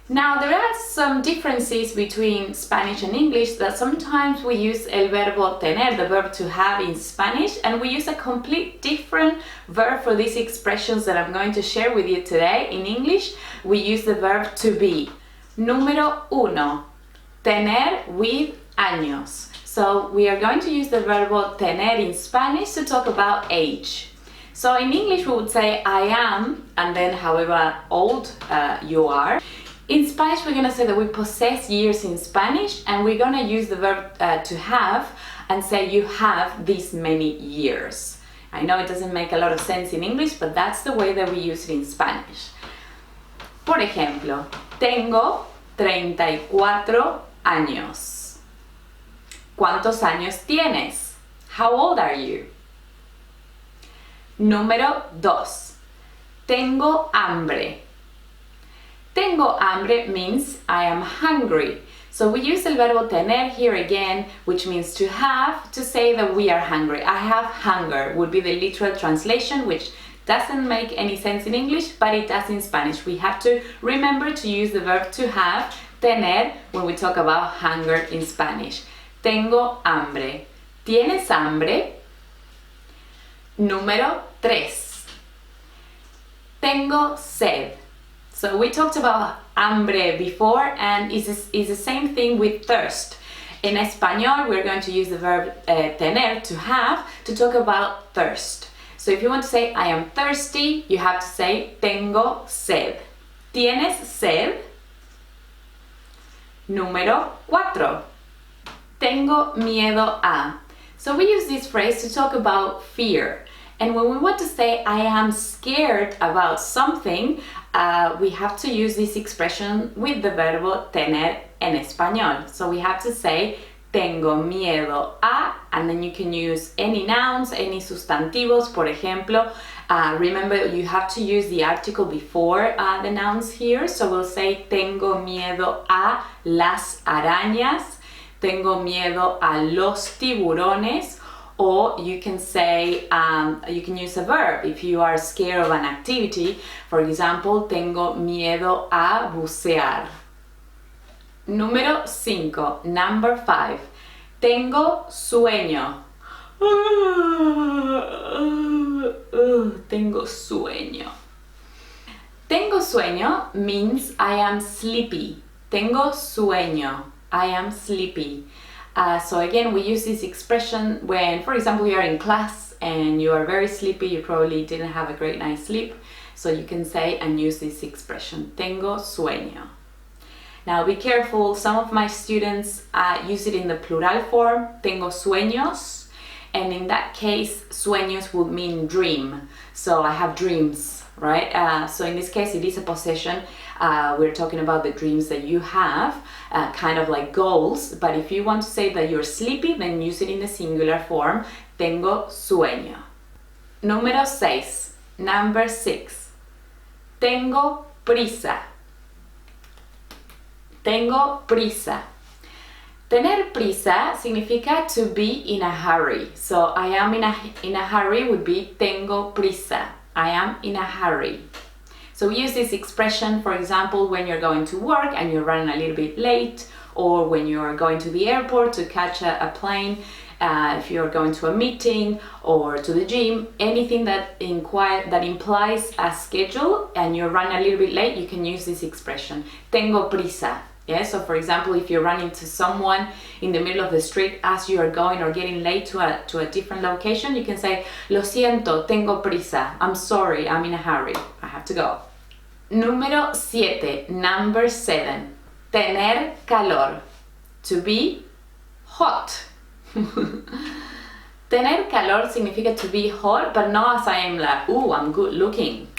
Now, there are some differences between Spanish and English that sometimes we use el verbo tener, the verb to have in Spanish, and we use a complete different verb for these expressions that I'm going to share with you today. In English, we use the verb to be. Número 1, tener with años. So we are going to use the verbo tener in Spanish to talk about age. So in English, we would say I am, and then however old you are. In Spanish, we're going to say that we possess years in Spanish, and we're going to use the verb to have and say you have this many years. I know it doesn't make a lot of sense in English, but that's the way that we use it in Spanish. Por ejemplo, tengo 34 años. ¿Cuántos años tienes? How old are you? Número 2. Tengo hambre. Tengo hambre means I am hungry. So we use el verbo tener here again, which means to have, to say that we are hungry. I have hunger would be the literal translation, which doesn't make any sense in English, but it does in Spanish. We have to remember to use the verb to have Tener, when we talk about hunger in Spanish. Tengo hambre. ¿Tienes hambre? Número 3. Tengo sed. So we talked about hambre before, and it's the same thing with thirst. In español, we're going to use the verb tener, to have, to talk about thirst. So if you want to say I am thirsty, you have to say tengo sed. ¿Tienes sed? Número 4. Tengo miedo a. So we use this phrase to talk about fear. And when we want to say I am scared about something, we have to use this expression with the verbo tener en español. So we have to say tengo miedo a, and then you can use any nouns, any sustantivos, por ejemplo. Remember, you have to use the article before the nouns here. So we'll say tengo miedo a las arañas, tengo miedo a los tiburones, or you can say, you can use a verb if you are scared of an activity. For example, tengo miedo a bucear. Número 5, number 5. Tengo sueño. Tengo sueño. Tengo sueño means I am sleepy. Tengo sueño. I am sleepy. So again, we use this expression when, for example, you are in class and you are very sleepy, you probably didn't have a great night's sleep. So you can say and use this expression, tengo sueño. Now be careful, some of my students use it in the plural form, tengo sueños, and in that case, sueños would mean dream. So I have dreams, right? So in this case, it is a possession. We're talking about the dreams that you have, kind of like goals, but if you want to say that you're sleepy, then use it in the singular form, tengo sueño. Número 6, number 6, tengo prisa. Tengo prisa. Tener prisa significa to be in a hurry. So I am in a hurry would be tengo prisa. I am in a hurry. So we use this expression, for example, when you're going to work and you're running a little bit late, or when you're going to the airport to catch a plane, if you're going to a meeting or to the gym, anything that implies a schedule and you're running a little bit late, you can use this expression, tengo prisa. Yeah, so for example, if you're running to someone in the middle of the street as you are going or getting late to a different location, you can say, lo siento, tengo prisa. I'm sorry, I'm in a hurry. I have to go. Número 7, number 7. Tener calor. To be hot. Tener calor significa to be hot, but not as I am like, ooh, I'm good looking.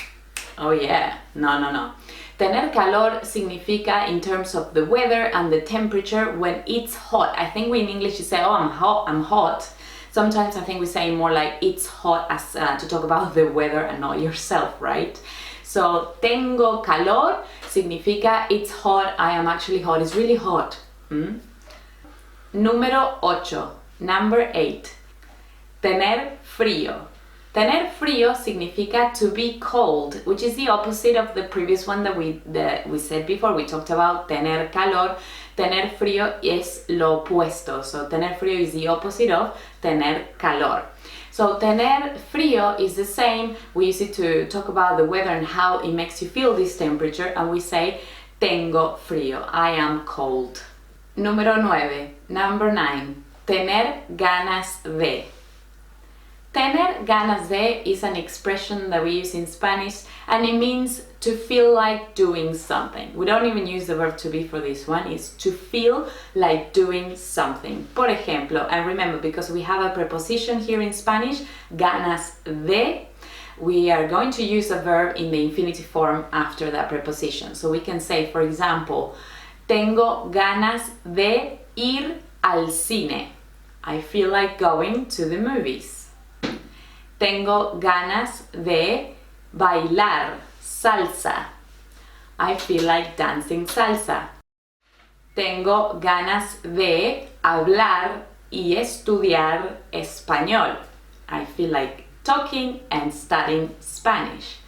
Oh yeah, no. Tener calor significa in terms of the weather and the temperature when it's hot. I think we in English you say, oh, I'm hot. Sometimes I think we say more like it's hot as to talk about the weather and not yourself, right? So tengo calor significa it's hot, I am actually hot, it's really hot. Número 8, number 8. Tener frío. Tener frío significa to be cold, which is the opposite of the previous one that we said before. We talked about tener calor. Tener frío es lo opuesto. So tener frío is the opposite of tener calor. So tener frío is the same. We use it to talk about the weather and how it makes you feel this temperature, and we say tengo frío, I am cold. Número 9, number 9. Tener ganas de. Tener ganas de is an expression that we use in Spanish, and it means to feel like doing something. We don't even use the verb to be for this one. It's to feel like doing something. Por ejemplo, and remember, because we have a preposition here in Spanish, ganas de, we are going to use a verb in the infinitive form after that preposition. So we can say, for example, tengo ganas de ir al cine. I feel like going to the movies. Tengo ganas de bailar salsa. I feel like dancing salsa. Tengo ganas de hablar y estudiar español. I feel like talking and studying Spanish.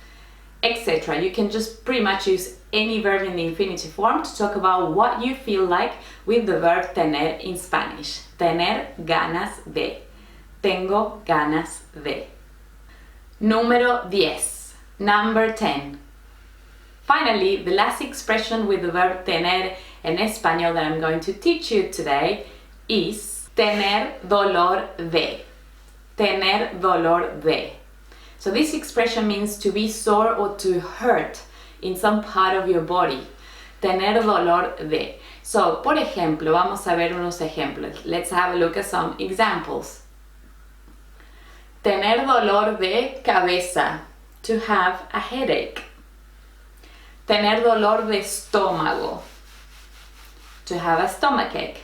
etc. You can just pretty much use any verb in the infinitive form to talk about what you feel like with the verb tener in Spanish. Tener ganas de. Tengo ganas de. Número 10. Number 10. Finally, the last expression with the verb tener en español that I'm going to teach you today is tener dolor de. Tener dolor de. So this expression means to be sore or to hurt in some part of your body. Tener dolor de. So, por ejemplo, vamos a ver unos ejemplos. Let's have a look at some examples. Tener dolor de cabeza. To have a headache. Tener dolor de estómago. To have a stomachache.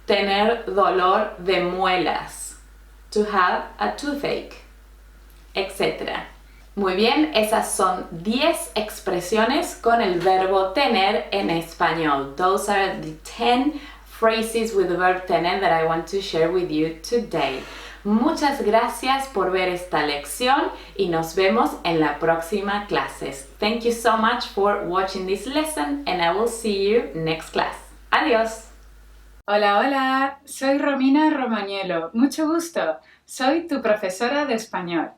Tener dolor de muelas. To have a toothache, etc. Muy bien, esas son 10 expresiones con el verbo tener en español. Those are the 10 phrases with the verb tener that I want to share with you today. Muchas gracias por ver esta lección y nos vemos en la próxima clase. Thank you so much for watching this lesson and I will see you next class. Adiós. Hola, hola, soy Romina Romagnolo. Mucho gusto. Soy tu profesora de español.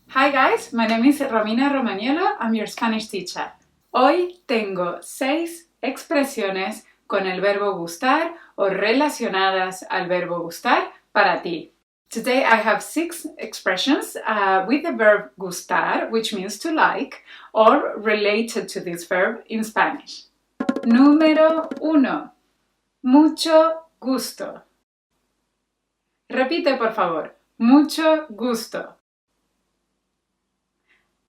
Hi guys, my name is Romina Romagnolo. I'm your Spanish teacher. Hoy tengo 6 expresiones con el verbo gustar o relacionadas al verbo gustar para ti. Today I have 6 expressions with the verb gustar, which means to like, or related to this verb in Spanish. Número 1. Mucho gusto. Repite, por favor. Mucho gusto.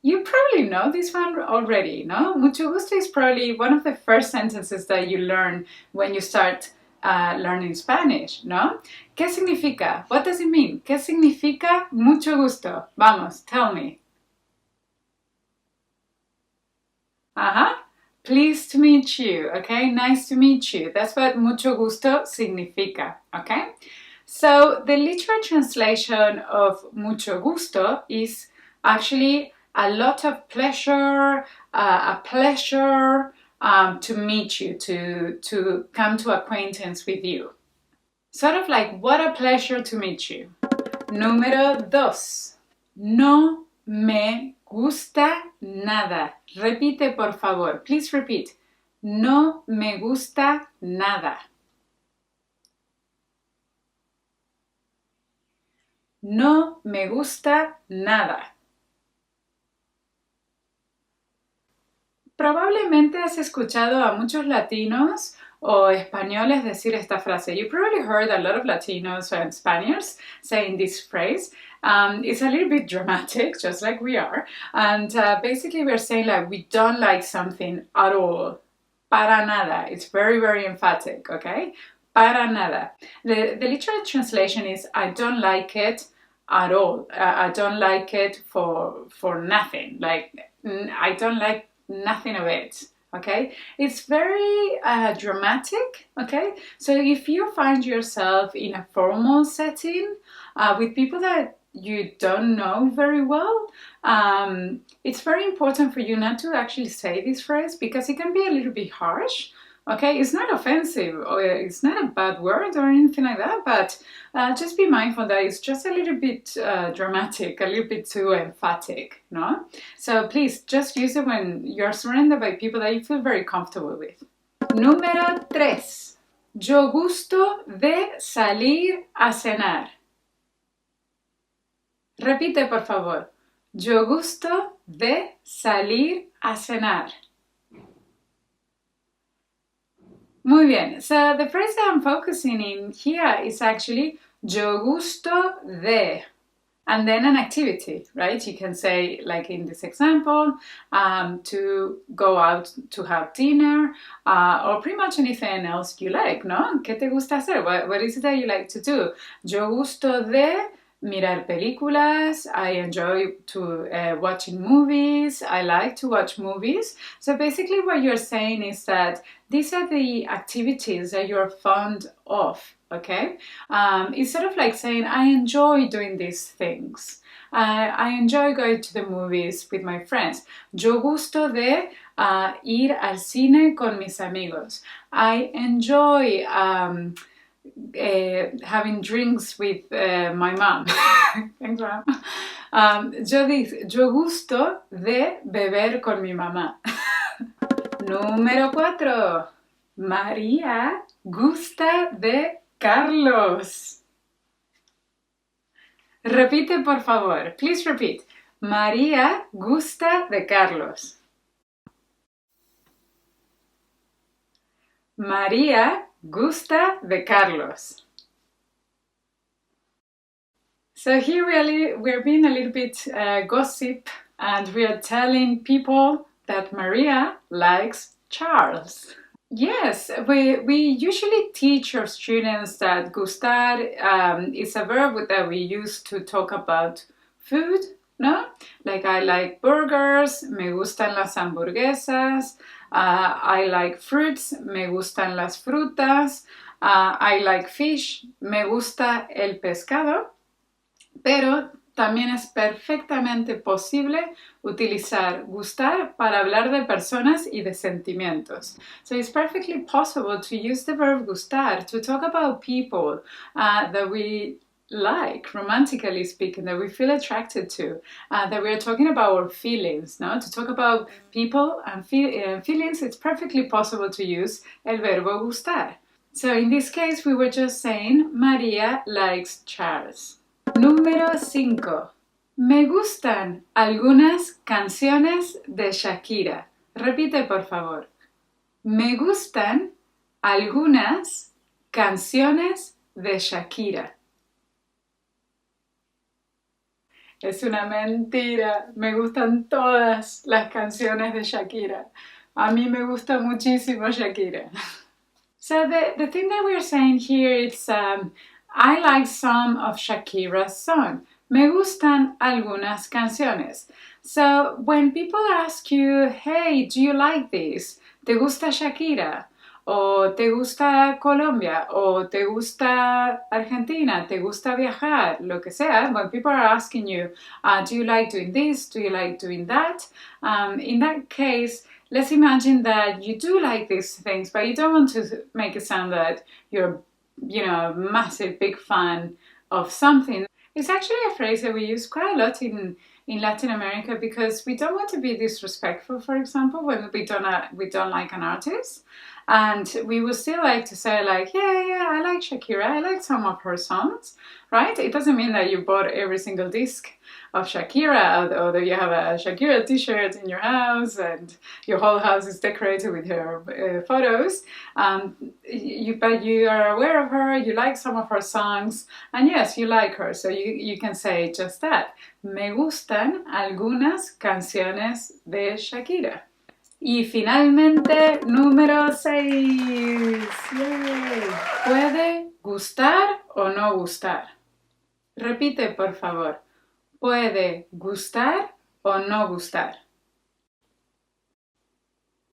You probably know this one already, no? Mucho gusto is probably one of the first sentences that you learn when you start learning Spanish, ¿no? ¿Qué significa? What does it mean? ¿Qué significa mucho gusto? Vamos, tell me. Pleased to meet you, okay? Nice to meet you. That's what mucho gusto significa, okay? So the literal translation of mucho gusto is actually a lot of pleasure, a pleasure to meet you, to come to acquaintance with you. Sort of like, what a pleasure to meet you. Número 2. No me gusta nada. Repite, por favor. Please repeat. No me gusta nada. No me gusta nada. Probablemente has escuchado a muchos latinos o españoles decir esta frase. You probably heard a lot of Latinos and Spaniards saying this phrase. It's a little bit dramatic, just like we are. And basically we're saying like we don't like something at all. Para nada. It's very, very emphatic, okay? Para nada. The literal translation is I don't like it at all. I don't like it for nothing. Like I don't like nothing of it. Okay, it's very dramatic. Okay, so if you find yourself in a formal setting with people that you don't know very well, it's very important for you not to actually say this phrase because it can be a little bit harsh. Okay, it's not offensive or it's not a bad word or anything like that, but just be mindful that it's just a little bit dramatic, a little bit too emphatic, no? So please just use it when you're surrounded by people that you feel very comfortable with. Número 3. Yo gusto de salir a cenar. Repite, por favor. Yo gusto de salir a cenar. Muy bien. So the phrase that I'm focusing in here is actually yo gusto de, and then an activity, right? You can say, like in this example, to go out to have dinner, or pretty much anything else you like, ¿no? ¿Qué te gusta hacer? What is it that you like to do? Yo gusto de mirar películas. I enjoy watching movies. I like to watch movies. So basically what you're saying is that these are the activities that you're fond of, okay? It's sort of like saying, I enjoy doing these things. I enjoy going to the movies with my friends. Yo gusto de ir al cine con mis amigos. I enjoy having drinks with my mom. Thanks, Mom. Yo gusto de beber con mi mamá. Número 4. María gusta de Carlos. Repite, por favor. Please repeat. María gusta de Carlos. María gusta de Carlos. So here we're being a little bit gossip, and we are telling people that Maria likes Charles. Yes, we usually teach our students that gustar is a verb that we use to talk about food, no? Like I like burgers, me gustan las hamburguesas, I like fruits, me gustan las frutas, I like fish, me gusta el pescado, pero también es perfectamente posible utilizar gustar para hablar de personas y de sentimientos. So it's perfectly possible to use the verb gustar to talk about people that we like, romantically speaking, that we feel attracted to, that we are talking about our feelings, no? To talk about people and feelings, it's perfectly possible to use el verbo gustar. So in this case, we were just saying, María likes Charles. Número 5. Me gustan algunas canciones de Shakira. Repite, por favor. Me gustan algunas canciones de Shakira. Es una mentira. Me gustan todas las canciones de Shakira. A mí me gusta muchísimo Shakira. So the thing that we're saying here is I like some of Shakira's songs. Me gustan algunas canciones. So when people ask you, hey, do you like this? ¿Te gusta Shakira? ¿O te gusta Colombia? ¿O te gusta Argentina? ¿Te gusta viajar? Lo que sea. When people are asking you, do you like doing this? Do you like doing that? In that case, let's imagine that you do like these things, but you don't want to make it sound that you're massive big fan of something. It's actually a phrase that we use quite a lot in Latin America because we don't want to be disrespectful, for example, when we don't like an artist. And we would still like to say like, yeah, I like Shakira, I like some of her songs, right? It doesn't mean that you bought every single disc of Shakira or that you have a Shakira t-shirt in your house and your whole house is decorated with her photos. But you are aware of her, you like some of her songs, and yes, you like her. So you can say just that. Me gustan algunas canciones de Shakira. Y finalmente, número 6. Yay. ¿Puede gustar o no gustar? Repite, por favor. ¿Puede gustar o no gustar?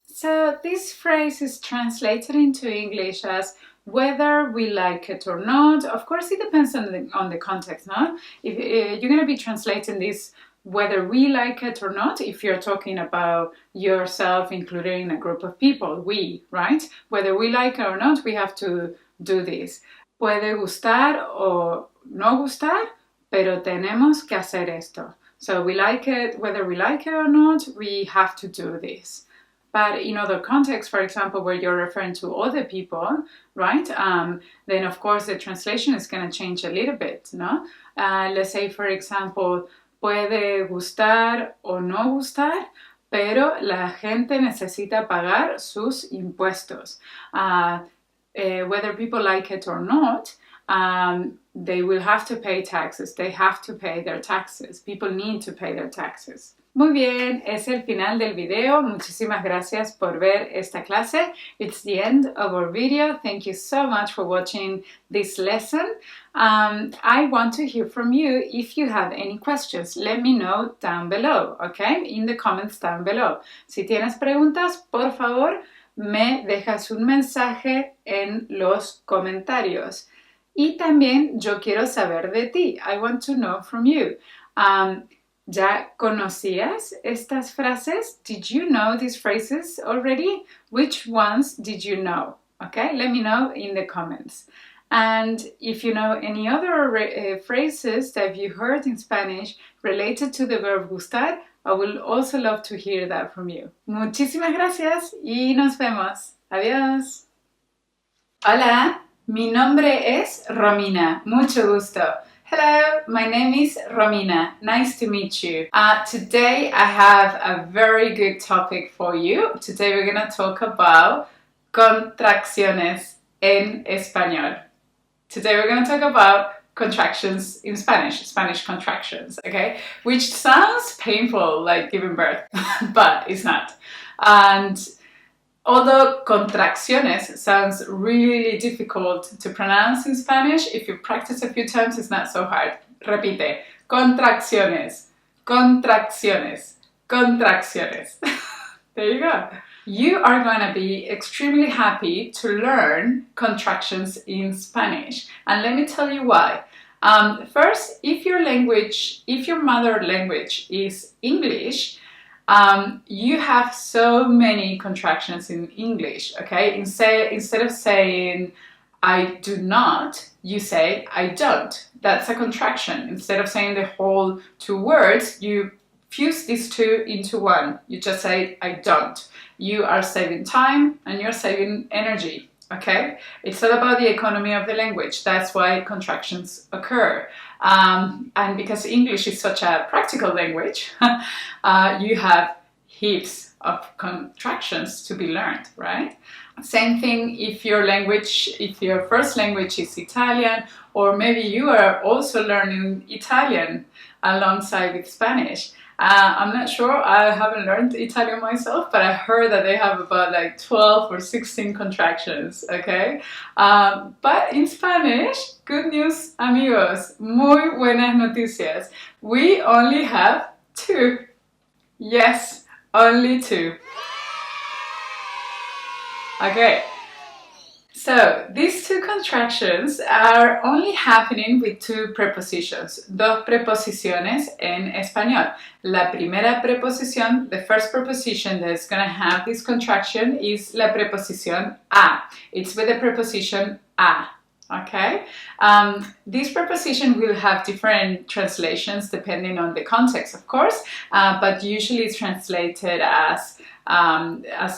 So this phrase is translated into English as whether we like it or not. Of course, it depends on the context, no? If you're going to be translating this whether we like it or not, if you're talking about yourself including a group of people, we, right? Whether we like it or not, we have to do this. Puede gustar o no gustar, pero tenemos que hacer esto. So we like it, whether we like it or not, we have to do this. But in other contexts, for example, where you're referring to other people, right? Then of course the translation is going to change a little bit, no? Let's say, for example, puede gustar o no gustar, pero la gente necesita pagar sus impuestos. Whether people like it or not, they will have to pay taxes. They have to pay their taxes. People need to pay their taxes. Muy bien, es el final del video. Muchísimas gracias por ver esta clase. It's the end of our video. Thank you so much for watching this lesson. I want to hear from you if you have any questions. Let me know down below, okay? In the comments down below. Si tienes preguntas, por favor, me dejas un mensaje en los comentarios. Y también yo quiero saber de ti. I want to know from you. ¿Ya conocías estas frases? Did you know these phrases already? Which ones did you know? Okay, let me know in the comments. And if you know any other phrases that you heard in Spanish related to the verb gustar, I will also love to hear that from you. Muchísimas gracias y nos vemos. Adiós. Hola, mi nombre es Romina. Mucho gusto. Hello, my name is Romina. Nice to meet you. Today I have a very good topic for you. Today we're going to talk about contracciones en español. Today we're going to talk about contractions in Spanish, Spanish contractions, okay? Which sounds painful, like giving birth, but it's not. And although contracciones sounds really difficult to pronounce in Spanish, if you practice a few times, it's not so hard. Repite. Contracciones, contracciones, contracciones. There you go. You are going to be extremely happy to learn contractions in Spanish. And let me tell you why. First, if your mother language is English, you have so many contractions in English, okay? Instead of saying I do not, you say I don't. That's a contraction. Instead of saying the whole two words, you fuse these two into one. You just say I don't. You are saving time and you're saving energy, okay? It's all about the economy of the language. That's why contractions occur. And because English is such a practical language, you have heaps of contractions to be learned, right? Same thing if your first language is Italian, or maybe you are also learning Italian alongside with Spanish. I'm not sure, I haven't learned Italian myself, but I heard that they have about like 12 or 16 contractions, okay? But in Spanish, good news, amigos, muy buenas noticias. We only have 2. Yes, only 2. Okay. So, these 2 contractions are only happening with 2 prepositions, dos preposiciones en español. La primera preposición, the first preposition that's going to have this contraction is la preposición a. It's with the preposition a, okay? This preposition will have different translations depending on the context, of course, but usually it's translated as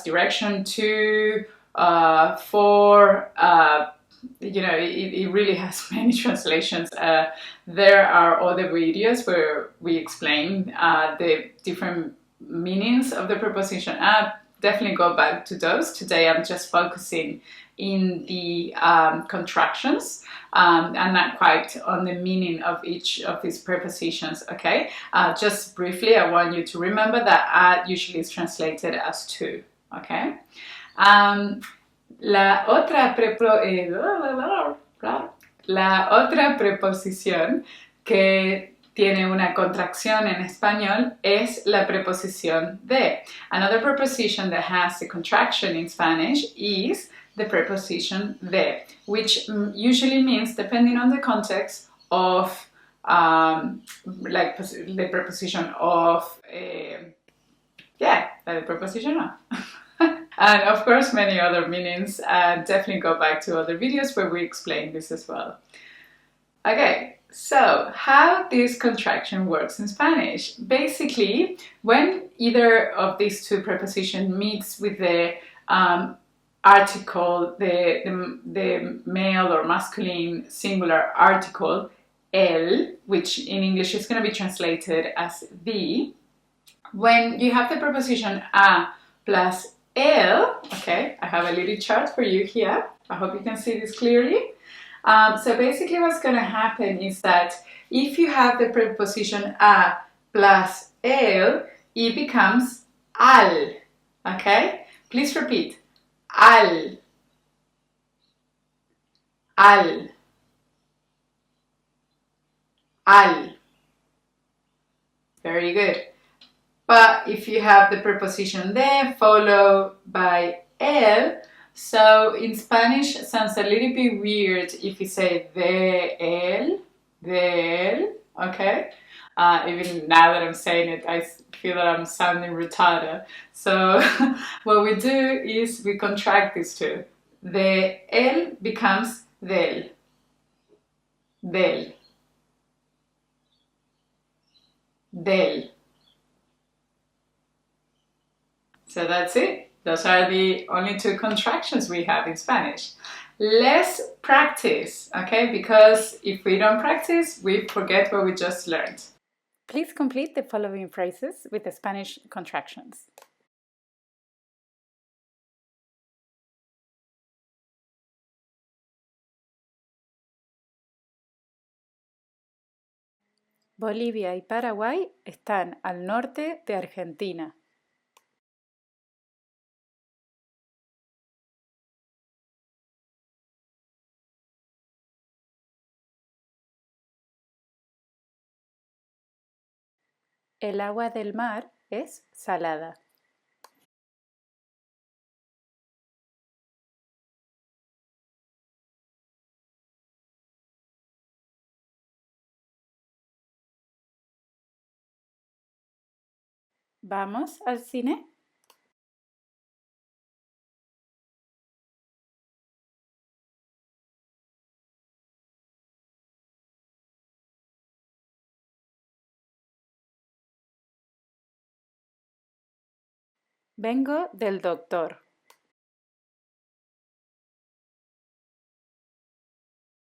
direction to, for, it really has many translations. There are other videos where we explain the different meanings of the preposition. Definitely go back to those. Today I'm just focusing in the contractions and not quite on the meaning of each of these prepositions, okay? Just briefly, I want you to remember that usually is translated as to, okay? La otra preposición que tiene una contracción en español es la preposición de. Another preposition that has a contraction in Spanish is the preposition de, which usually means, depending on the context, of like the preposition of, the preposition of. And of course, many other meanings. Definitely go back to other videos where we explain this as well. Okay, so how this contraction works in Spanish. Basically, when either of these 2 prepositions meets with the article, the male or masculine singular article, el, which in English is going to be translated as the, when you have the preposition a plus el, okay, I have a little chart for you here. I hope you can see this clearly. So basically what's going to happen is that if you have the preposition a plus el, it becomes al, okay? Please repeat. Al, al, al. Very good. But if you have the preposition de followed by el, so in Spanish it sounds a little bit weird if you say de él, okay? Even now that I'm saying it, I feel that I'm sounding retarded. So what we do is we contract these two. The el becomes del, del, del. So that's it. Those are the only two contractions we have in Spanish. Let's practice, okay? Because if we don't practice, we forget what we just learned. Please complete the following phrases with the Spanish contractions. Bolivia y Paraguay están al norte de Argentina. El agua del mar es salada. ¿Vamos al cine? Vengo del doctor.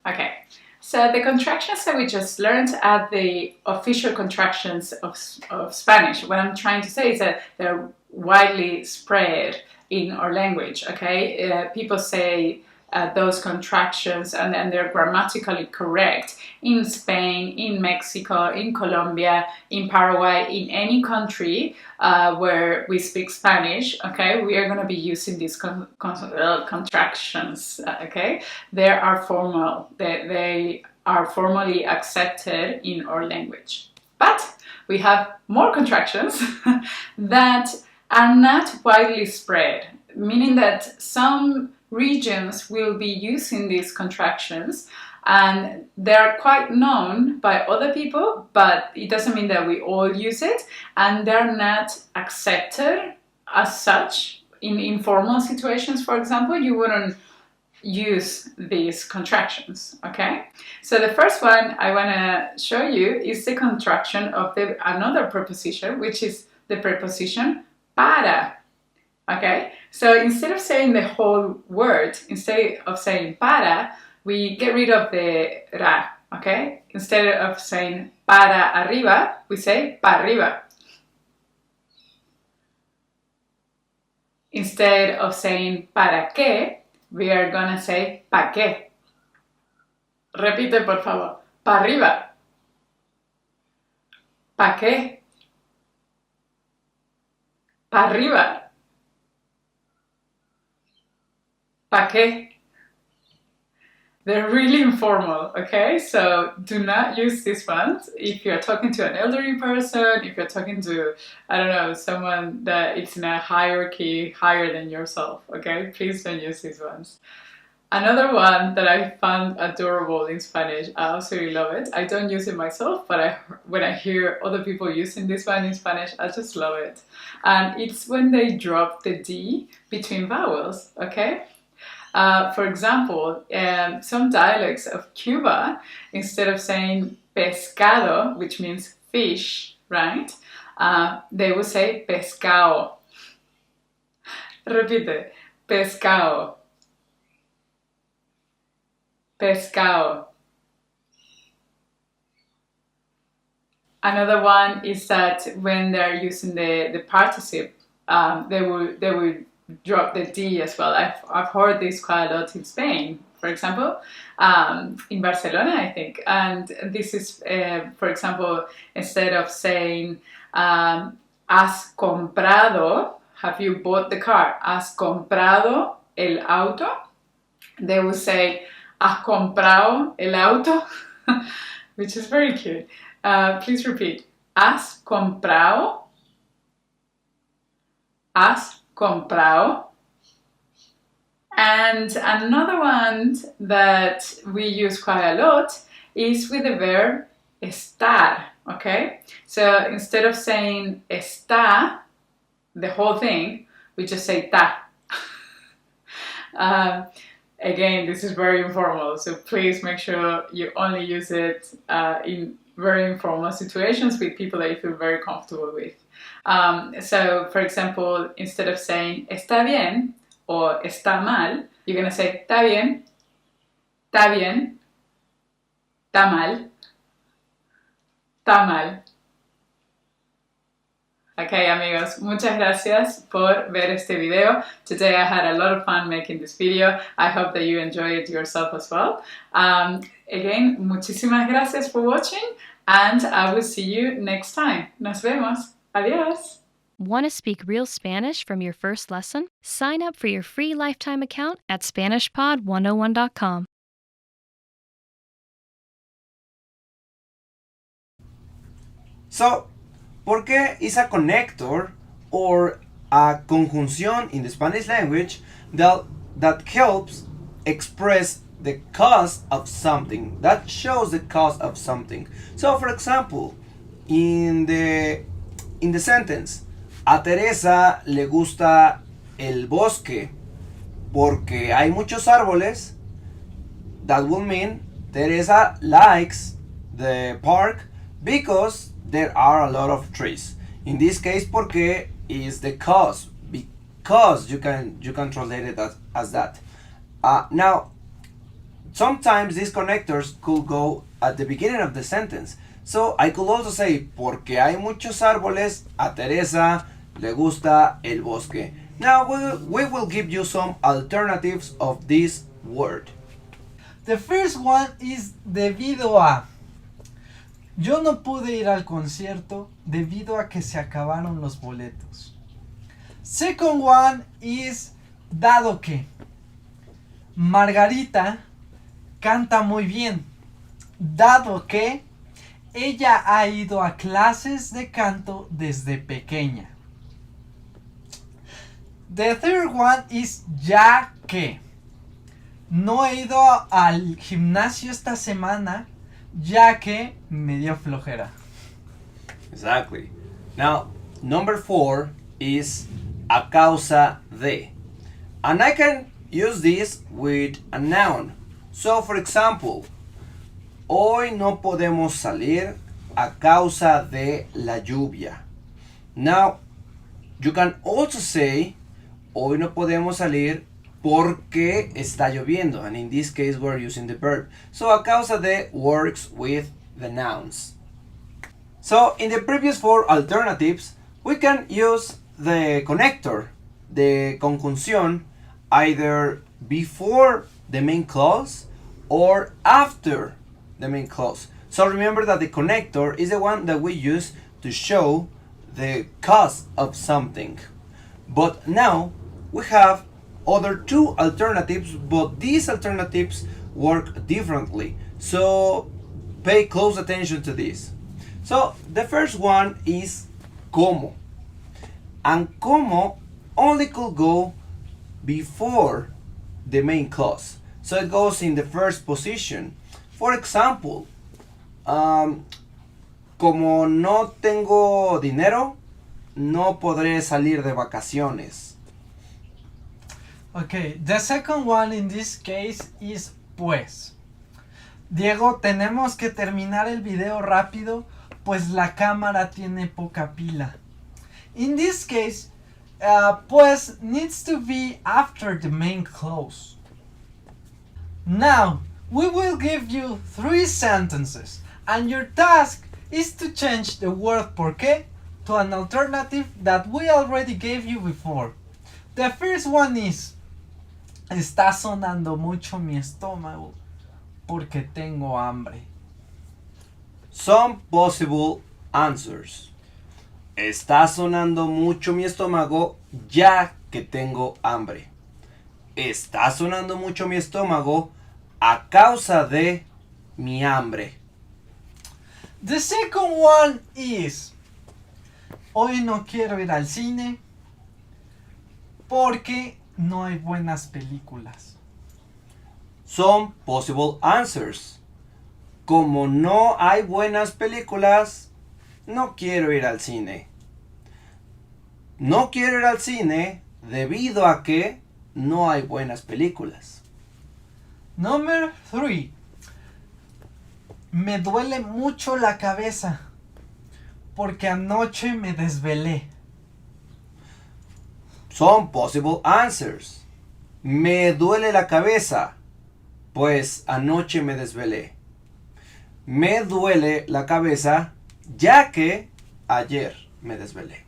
Okay, so the contractions that we just learned are the official contractions of Spanish. What I'm trying to say is that they're widely spread in our language, okay? People say those contractions and they're grammatically correct in Spain, in Mexico, in Colombia, in Paraguay, in any country where we speak Spanish, okay? We are going to be using these contractions, okay? They are formal. They are formally accepted in our language. But we have more contractions that are not widely spread, meaning that some regions will be using these contractions and they're quite known by other people, but it doesn't mean that we all use it, and they're not accepted as such. In informal situations, for example, you wouldn't use these contractions, okay? So the first one I want to show you is the contraction of another preposition, which is the preposition para. Okay, so instead of saying the whole word, instead of saying para, we get rid of the ra, okay? Instead of saying para arriba, we say para arriba. Instead of saying para qué, we are gonna say pa qué. Repite, por favor. Pa arriba. Pa qué. Pa arriba. ¿Pa qué? They're really informal, okay? So do not use these ones if you're talking to an elderly person, if you're talking to, I don't know, someone that it's in a hierarchy higher than yourself, okay? Please don't use these ones. Another one that I found adorable in Spanish, I absolutely love it. I don't use it myself, but when I hear other people using this one in Spanish, I just love it. And it's when they drop the D between vowels, okay? For example, some dialects of Cuba, instead of saying pescado, which means fish, right? They will say pescado. Repite, pescado. Pescado. Another one is that when they're using the participle, they will drop the D as well. I've heard this quite a lot in Spain, for example, in Barcelona, I think. And this is, for example, instead of saying has comprado, have you bought the car? Has comprado el auto? They will say has comprado el auto, which is very cute. Please repeat. Has comprado. Has comprado. And another one that we use quite a lot is with the verb estar, Okay? So instead of saying está, the whole thing, we just say ta. Again, this is very informal, so please make sure you only use it in very informal situations with people that you feel very comfortable with. So, for example, instead of saying está bien or está mal, you're going to say está bien, está mal, está mal. Okay, amigos, muchas gracias por ver este video. Today I had a lot of fun making this video. I hope that you enjoy it yourself as well. Again, muchísimas gracias for watching, and I will see you next time. Nos vemos. Adiós. Want to speak real Spanish from your first lesson? Sign up for your free lifetime account at SpanishPod101.com. So, ¿por qué is a connector or a conjunción in the Spanish language that helps express the cause of something, that shows the cause of something? So, for example, in the sentence, a Teresa le gusta el bosque porque hay muchos árboles, that will mean Teresa likes the park because there are a lot of trees. In this case, porque is the cause, because you can translate it as that. Now, sometimes these connectors could go at the beginning of the sentence. So I could also say, porque hay muchos árboles, a Teresa le gusta el bosque. Now we will give you some alternatives of this word. The first one is debido a. Yo no pude ir al concierto debido a que se acabaron los boletos. Second one is dado que. Margarita canta muy bien, dado que ella ha ido a clases de canto desde pequeña. The third one is ya que. No he ido al gimnasio esta semana ya que me dio flojera. Exactly. Now, number 4 is a causa de. And I can use this with a noun. So, for example, hoy no podemos salir a causa de la lluvia. Now, you can also say, hoy no podemos salir porque está lloviendo, and in this case we're using the verb. So a causa de works with the nouns. So in the previous 4 alternatives, we can use the connector, the conjunción, either before the main clause or after the main clause. So remember that the connector is the one that we use to show the cause of something. But now we have other 2 alternatives, but these alternatives work differently. So pay close attention to this. So the first one is como. And como only could go before the main clause. So it goes in the first position. For example, como no tengo dinero, no podré salir de vacaciones. Okay, the second one in this case is pues. Diego, tenemos que terminar el video rápido, pues la cámara tiene poca pila. In this case, pues needs to be after the main clause. Now, we will give you 3 sentences, and your task is to change the word por qué to an alternative that we already gave you before. The first one is, está sonando mucho mi estómago porque tengo hambre. Some possible answers. Está sonando mucho mi estómago ya que tengo hambre. Está sonando mucho mi estómago a causa de mi hambre. The second one is, hoy no quiero ir al cine porque no hay buenas películas. Some possible answers. Como no hay buenas películas, no quiero ir al cine. No quiero ir al cine debido a que no hay buenas películas. Number 3. Me duele mucho la cabeza porque anoche me desvelé. Some possible answers. Me duele la cabeza, pues anoche me desvelé. Me duele la cabeza, ya que ayer me desvelé.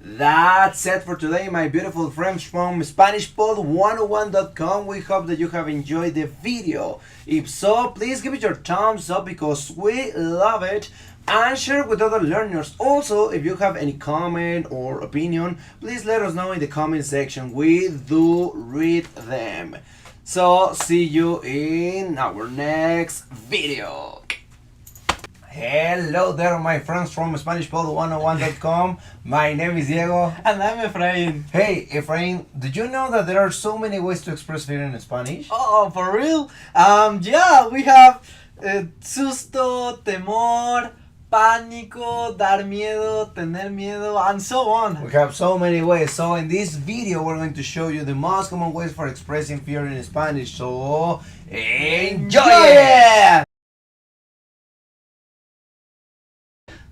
That's it for today, my beautiful friends from SpanishPod101.com. We hope that you have enjoyed the video. If so, please give it your thumbs up because we love it. And share with other learners. Also, if you have any comment or opinion, please let us know in the comment section. We do read them. So, see you in our next video. Hello there, my friends from SpanishPod101.com. My name is Diego. And I'm Efrain. Hey, Efrain, did you know that there are so many ways to express fear in Spanish? Oh, for real? Yeah, we have susto, temor, pánico, dar miedo, tener miedo, and so on. We have so many ways. So in this video, we're going to show you the most common ways for expressing fear in Spanish. So enjoy it!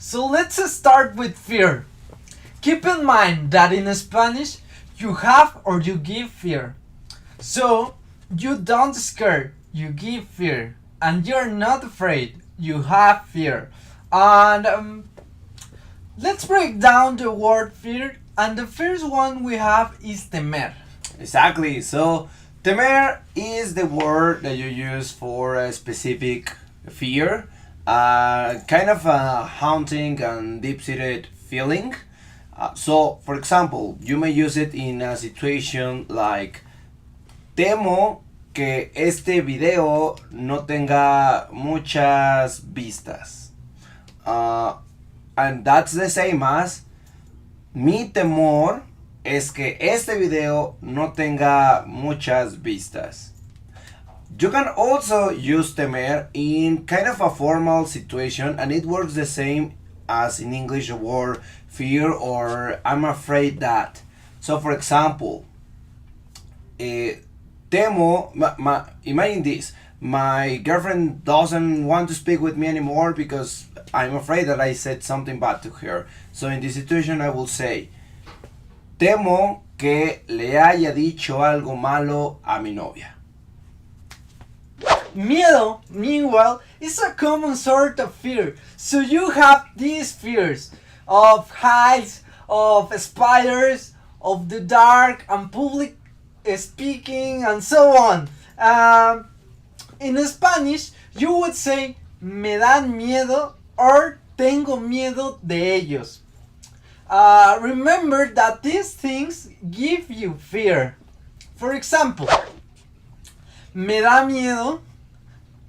So let's start with fear. Keep in mind that in Spanish, you have or you give fear. So, you don't scare, you give fear. And you're not afraid, you have fear. And let's break down the word fear. And the first one we have is temer. Exactly. So, temer is the word that you use for a specific fear. Kind of a haunting and deep-seated feeling. So, for example, you may use it in a situation like temo que este video no tenga muchas vistas. And that's the same as mi temor es que este video no tenga muchas vistas. You can also use temer in kind of a formal situation, and it works the same as in English the word fear or I'm afraid that. So for example, temo, imagine this, my girlfriend doesn't want to speak with me anymore because I'm afraid that I said something bad to her. So in this situation I will say, temo que le haya dicho algo malo a mi novia. Miedo, meanwhile, is a common sort of fear. So you have these fears of heights, of spiders, of the dark, and public speaking, and so on. In Spanish, you would say, me dan miedo, or tengo miedo de ellos. Remember that these things give you fear. For example, me da miedo,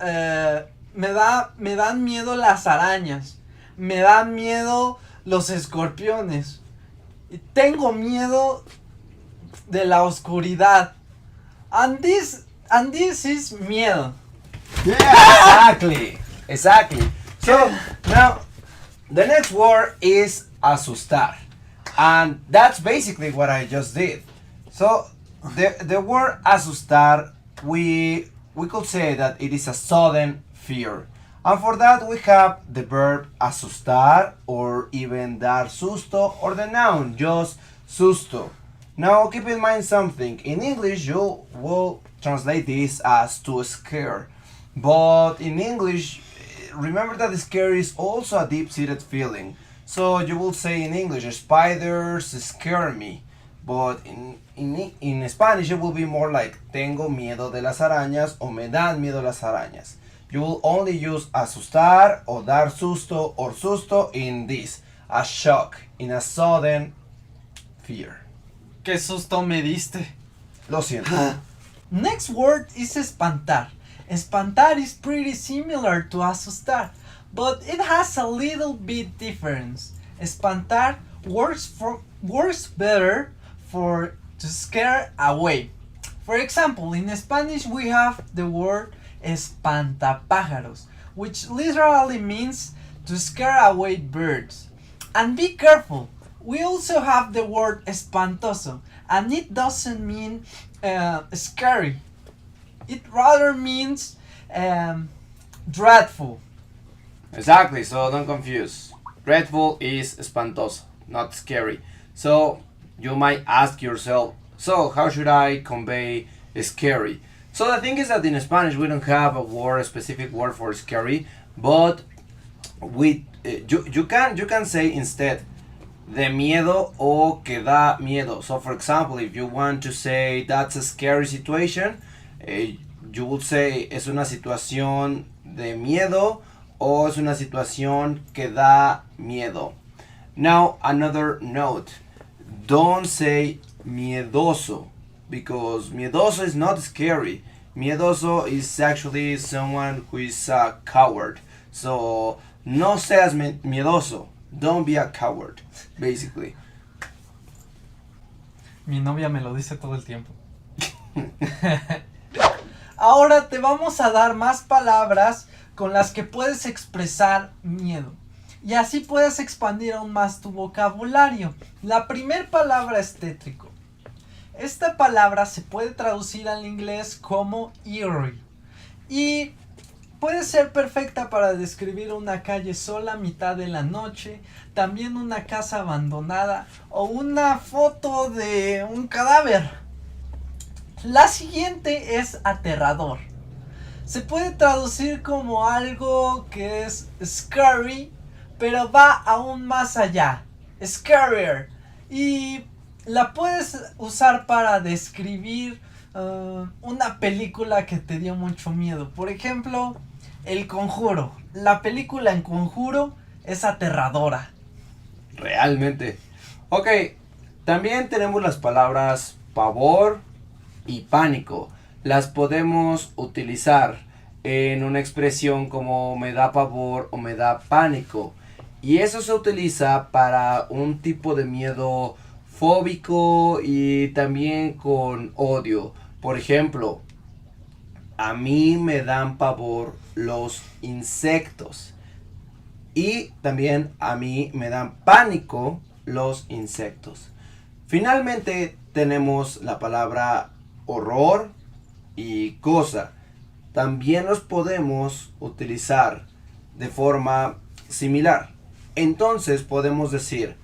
me dan miedo las arañas, me dan miedo los escorpiones, tengo miedo de la oscuridad, and this is miedo. Yeah, exactly. So now the next word is Azustar, and that's basically what I just did. So the word Azustar, we could say that it is a sudden fear, and for that we have the verb asustar, or even dar susto, or the noun just susto. Now keep in mind something. In English you will translate this as to scare, but in English remember that scare is also a deep-seated feeling. So you will say in English, spiders scare me, but in Spanish it will be more like tengo miedo de las arañas o me dan miedo las arañas. You will only use asustar or dar susto or susto in this, a shock, in a sudden fear. Qué susto me diste. Lo siento. Next word is espantar. Espantar is pretty similar to asustar, but it has a little bit difference. Espantar works better for to scare away. For example, in Spanish we have the word espantapájaros, which literally means to scare away birds. And be careful, we also have the word espantoso, and it doesn't mean scary. It rather means dreadful. Exactly, so don't confuse. Dreadful is espantoso, not scary. So you might ask yourself, so how should I convey scary? So the thing is that in Spanish we don't have a specific word for scary, but you can say instead de miedo o que da miedo. So for example, if you want to say that's a scary situation, you would say es una situación de miedo o es una situación que da miedo. Now another note, don't say miedoso, because miedoso is not scary. Miedoso is actually someone who is a coward. So no seas miedoso. Don't be a coward, basically. Mi novia me lo dice todo el tiempo. Ahora te vamos a dar más palabras con las que puedes expresar miedo. Y así puedes expandir aún más tu vocabulario. La primera palabra es tétrico. Esta palabra se puede traducir al inglés como eerie. Y puede ser perfecta para describir una calle sola a mitad de la noche, también una casa abandonada o una foto de un cadáver. La siguiente es aterrador. Se puede traducir como algo que es scary, pero va aún más allá. Scarier. Y la puedes usar para describir una película que te dio mucho miedo. Por ejemplo, El Conjuro. La película El Conjuro es aterradora. Realmente. Ok, también tenemos las palabras pavor y pánico. Las podemos utilizar en una expresión como me da pavor o me da pánico. Y eso se utiliza para un tipo de miedo fóbico y también con odio. Por ejemplo, a mí me dan pavor los insectos. Y también a mí me dan pánico los insectos. Finalmente tenemos la palabra horror y cosa. También los podemos utilizar de forma similar. Entonces podemos decir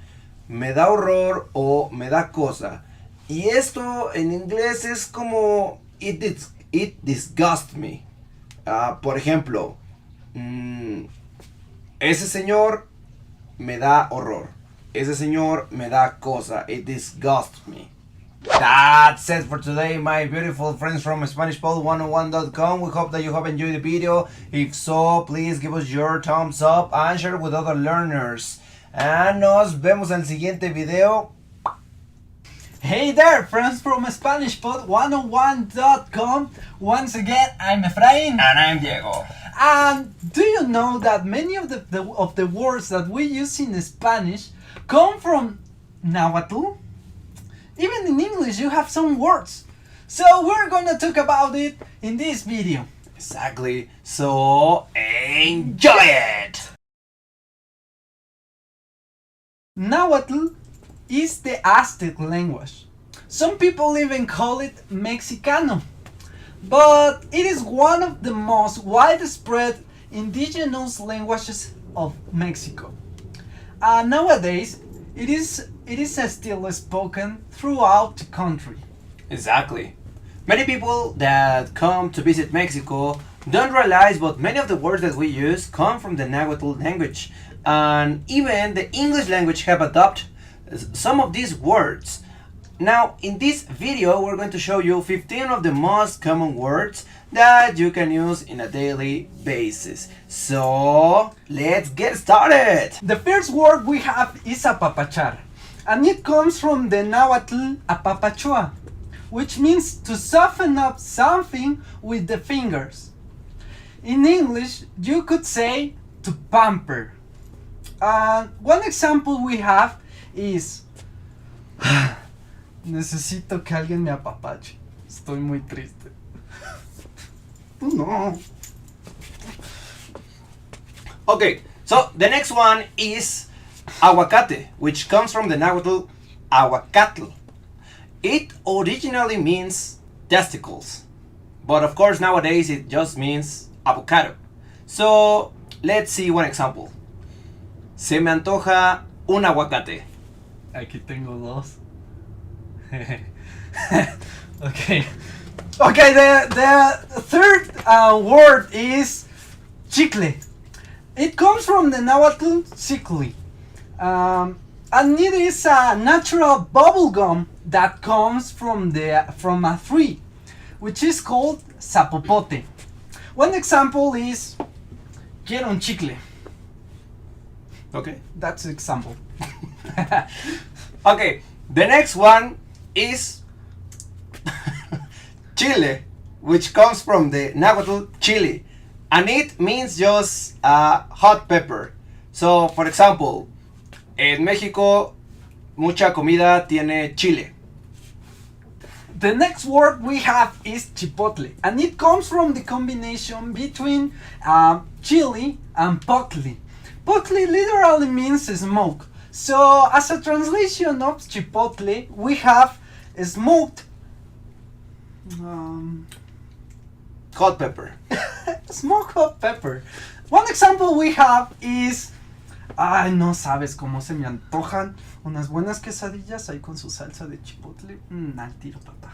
me da horror o me da cosa. Y esto en inglés es como it disgusts me. Por ejemplo, ese señor me da horror. Ese señor me da cosa. It disgusts me. That's it for today, my beautiful friends from SpanishPod101.com. We hope that you have enjoyed the video. If so, please give us your thumbs up and share it with other learners. And nos vemos en el siguiente video. Hey there, friends from SpanishPod101.com. Once again, I'm Efrain. And I'm Diego. And do you know that many of the words that we use in Spanish come from Nahuatl? Even in English, you have some words. So we're gonna talk about it in this video. Exactly. So enjoy it. Nahuatl is the Aztec language. Some people even call it Mexicano. But it is one of the most widespread indigenous languages of Mexico. Nowadays, it is still spoken throughout the country. Exactly. Many people that come to visit Mexico don't realize, but many of the words that we use come from the Nahuatl language. And even the English language have adopted some of these words. Now, in this video, we're going to show you 15 of the most common words that you can use in a daily basis. So, let's get started! The first word we have is apapachar, and it comes from the Nahuatl apapachua, which means to soften up something with the fingers. In English, you could say to pamper. One example we have is necesito que alguien me apapache. Estoy muy triste. No. Okay, So the next one is aguacate, which comes from the Nahuatl aguacatl. It originally means testicles, but of course nowadays it just means avocado. So let's see one example. Se me antoja un aguacate. Aquí tengo dos. Okay. Okay, the third word is chicle. It comes from the Nahuatl chicle. And it is a natural bubble gum that comes from a tree, which is called zapopote. One example is quiero un chicle. Okay. That's the example. Okay, the next one is Chile, which comes from the Nahuatl Chile, and it means just hot pepper. So, for example, en México, mucha comida tiene chile. The next word we have is chipotle, and it comes from the combination between chili and potle. Potle literally means smoke. So, as a translation of chipotle, we have smoked Hot pepper. smoked hot pepper. One example we have is, ay, no sabes cómo se me antojan unas buenas quesadillas ahí con su salsa de chipotle. Al tiro, papá.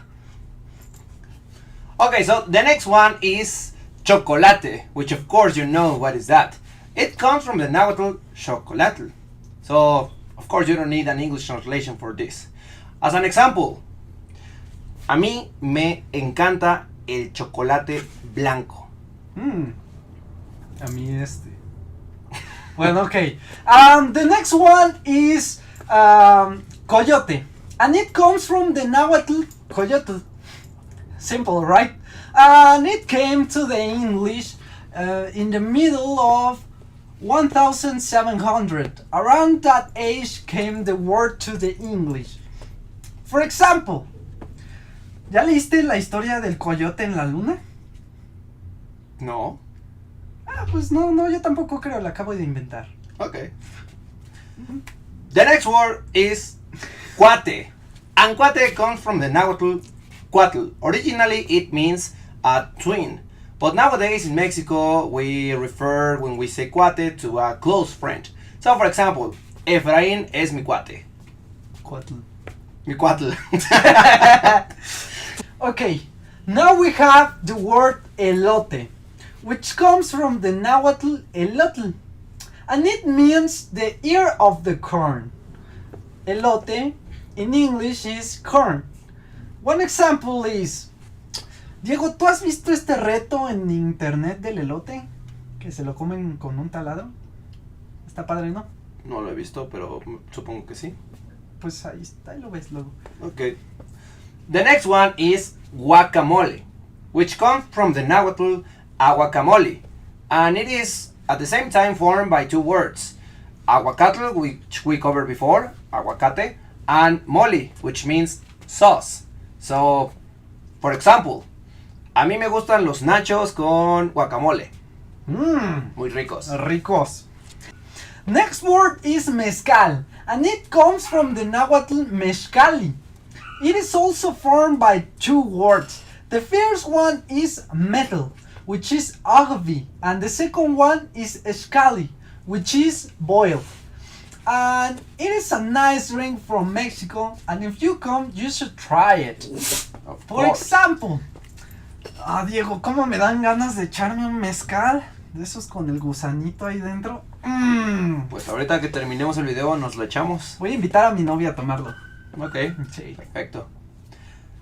Okay, so the next one is chocolate, which of course you know what is that. It comes from the Nahuatl chocolatl. So, of course you don't need an English translation for this. As an example, a mí me encanta el chocolate blanco. A mí este. Bueno, okay. The next one is coyote, and it comes from the Nahuatl coyote. Simple, right? And it came to the English in the middle of 1700. Around that age came the word to the English. For example, ¿ya leíste la historia del coyote en la luna? No. Pues no, yo tampoco creo, la acabo de inventar. Okay. The next word is cuate. And cuate comes from the Nahuatl cuatl. Originally it means a twin. But nowadays in Mexico we refer, when we say cuate, to a close friend. So for example, Efraín es mi cuate. Cuatl. Mi cuatl. Okay, now we have the word elote, which comes from the Nahuatl elotl, and it means the ear of the corn. Elote in English is corn. One example is, Diego, ¿tú has visto este reto en internet del elote? Que se lo comen con un taladro. Está padre, ¿no? No lo he visto, pero supongo que sí. Pues ahí está, ahí lo ves luego. Okay. The next one is guacamole, which comes from the Nahuatl aguacamole, and it is at the same time formed by two words, aguacatl, which we covered before, aguacate, and mole, which means sauce. So, for example, a mí me gustan los nachos con guacamole. Muy ricos. Ricos. Next word is mezcal, and it comes from the Nahuatl mezcali. It is also formed by two words. The first one is metal, which is agave, and the second one is escali, which is boiled. And it is a nice drink from Mexico, and if you come, you should try it. For example, Diego, ¿cómo me dan ganas de echarme un mezcal? De esos con el gusanito ahí dentro. Pues ahorita que terminemos el video nos lo echamos. Voy a invitar a mi novia a tomarlo. Okay. Sí. Perfecto.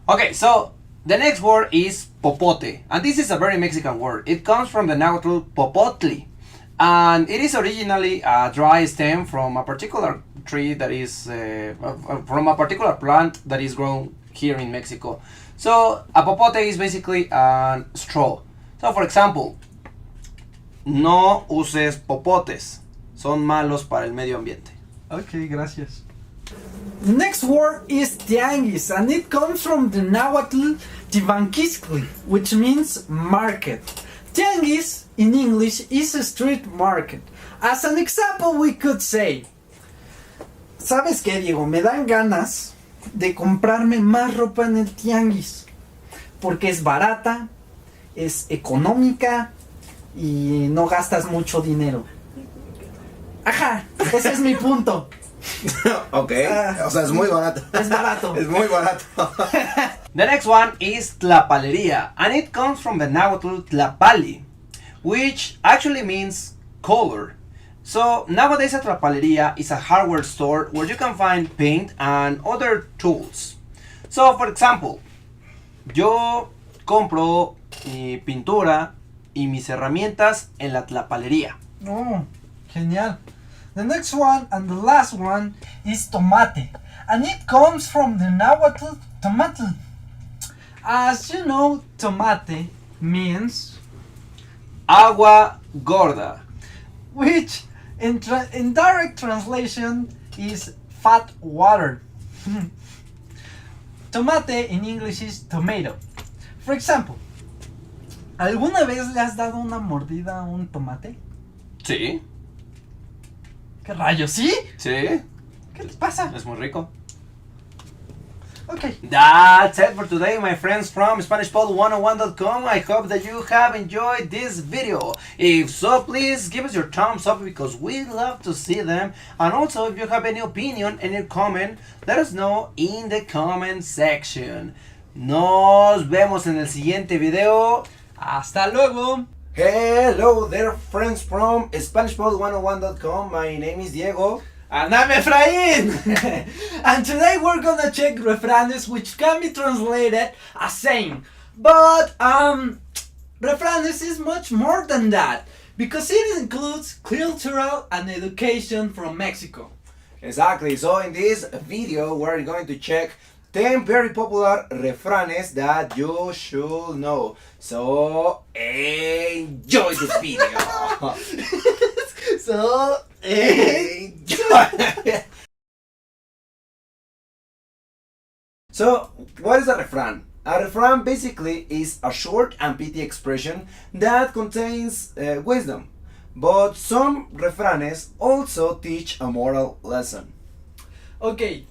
Okay, so the next word is popote, and this is a very Mexican word. It comes from the Nahuatl popotli, and it is originally a dry stem from a particular tree that is from a particular plant that is grown here in Mexico. So a popote is basically a straw. So for example, no uses popotes, son malos para el medio ambiente. Okay, gracias. The next word is tianguis, and it comes from the Nahuatl tibanquiscli, which means market. Tianguis in English is a street market, As an example, we could say, ¿sabes qué, Diego? Me dan ganas de comprarme más ropa en el tianguis. Porque es barata, es económica y no gastas mucho dinero. Ajá, ese es mi punto. Ok, o sea, es muy barato. Es barato. Es muy barato. The next one is tlapalería, and it comes from the Nahuatl tlapali, which actually means color. So nowadays a tlapalería is a hardware store where you can find paint and other tools. So for example, yo compro mi pintura y mis herramientas en la tlapalería. Oh, genial. The next one and the last one is tomate, and it comes from the Nahuatl tomatl. As you know, tomate means Agua gorda. which in direct translation is fat water. Tomate in English is tomato. For example, ¿alguna vez le has dado una mordida a un tomate? Sí. ¿Qué rayos? ¿Sí? Sí. ¿Qué les pasa? Es muy rico. Okay. That's it for today, my friends from SpanishPod101.com. I hope that you have enjoyed this video. If so, please give us your thumbs up because we love to see them. And also, if you have any opinion, any comment, let us know in the comment section. Nos vemos en el siguiente video. Hasta luego. Hello there, friends from SpanishPod101.com. My name is Diego. And I'm Efraín. And today we're gonna check refranes, which can be translated as saying. But refranes is much more than that, because it includes cultural and education from Mexico. Exactly. So in this video, we're going to check 10 very popular refranes that you should know. So enjoy this video. So, Enjoy. So, what is a refran? A refran basically is a short and pithy expression that contains wisdom. But some refranes also teach a moral lesson. okay,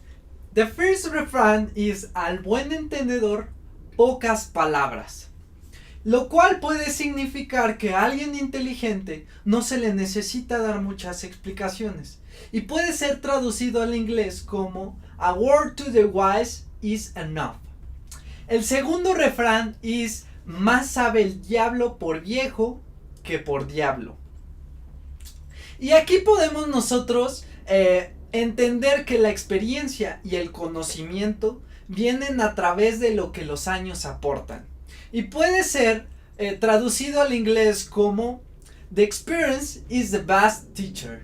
the first refrán is al buen entendedor, pocas palabras. Lo cual puede significar que a alguien inteligente no se le necesita dar muchas explicaciones. Y puede ser traducido al inglés como a word to the wise is enough. El segundo refrán es más sabe el diablo por viejo que por diablo. Y aquí podemos nosotros entender que la experiencia y el conocimiento vienen a través de lo que los años aportan. Y puede ser traducido al inglés como the experience is the best teacher.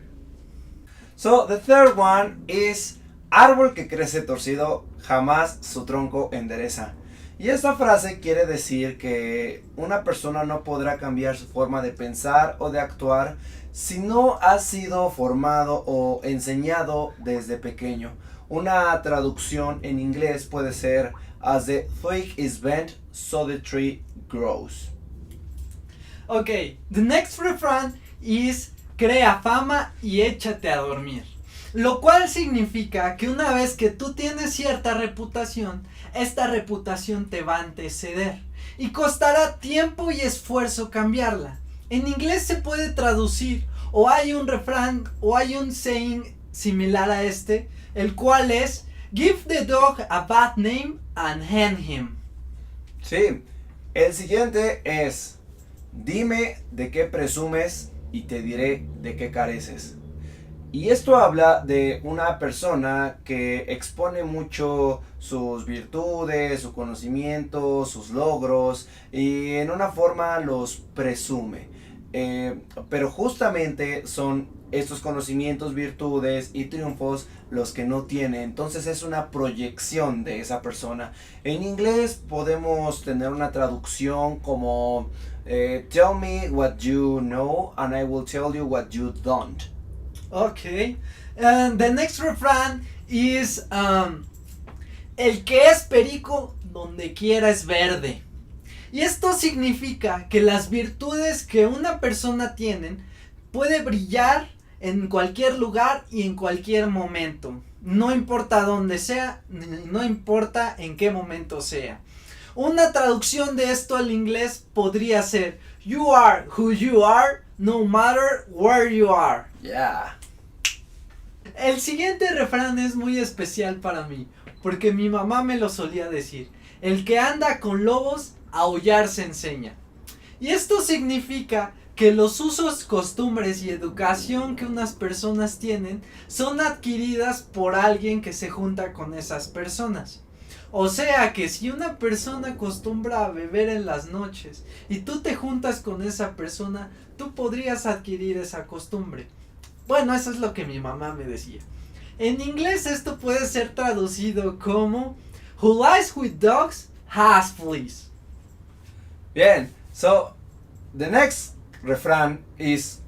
So the third one is árbol que crece torcido, jamás su tronco endereza. Y esta frase quiere decir que una persona no podrá cambiar su forma de pensar o de actuar si no ha sido formado o enseñado desde pequeño. Una traducción en inglés puede ser as the twig is bent, so the tree grows. Okay, the next refrán is crea fama y échate a dormir. Lo cual significa que una vez que tú tienes cierta reputación, esta reputación te va a anteceder y costará tiempo y esfuerzo cambiarla. En inglés se puede traducir o hay un refrán o hay un saying similar a este, el cual es give the dog a bad name and hang him. Sí, el siguiente es dime de qué presumes y te diré de qué careces. Y esto habla de una persona que expone mucho sus virtudes, su conocimiento, sus logros y en una forma los presume. Pero justamente son estos conocimientos, virtudes y triunfos los que no tiene. Entonces es una proyección de esa persona. En inglés podemos tener una traducción como tell me what you know and I will tell you what you don't. Okay, and the next refrán is el que es perico donde quiera es verde. Y esto significa que las virtudes que una persona tiene puede brillar en cualquier lugar y en cualquier momento. No importa dónde sea, no importa en qué momento sea. Una traducción de esto al inglés podría ser: You are who you are, no matter where you are. Yeah. El siguiente refrán es muy especial para mí, porque mi mamá me lo solía decir: el que anda con lobos, aullar se enseña. Y esto significa que los usos, costumbres y educación que unas personas tienen son adquiridas por alguien que se junta con esas personas. O sea que si una persona acostumbra a beber en las noches y tú te juntas con esa persona, tú podrías adquirir esa costumbre. Bueno, eso es lo que mi mamá me decía. En inglés esto puede ser traducido como: Who lies with dogs has fleas. Bien, so the next refrán is: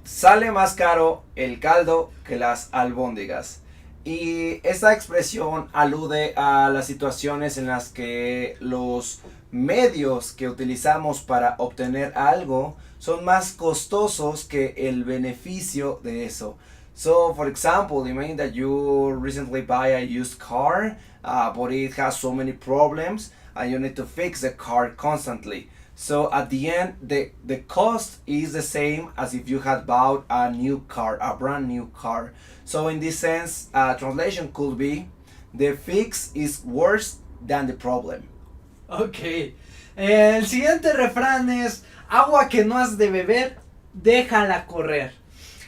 sale más caro el caldo que las albóndigas. Y esta expresión alude a las situaciones en las que los medios que utilizamos para obtener algo son más costosos que el beneficio de eso. So, for example, imagine that you recently buy a used car, but it has so many problems and you need to fix the car constantly. So at the end, the cost is the same as if you had bought a new car, a brand new car. So in this sense, translation could be: the fix is worse than the problem. Ok. El siguiente refrán es: agua que no has de beber, déjala correr.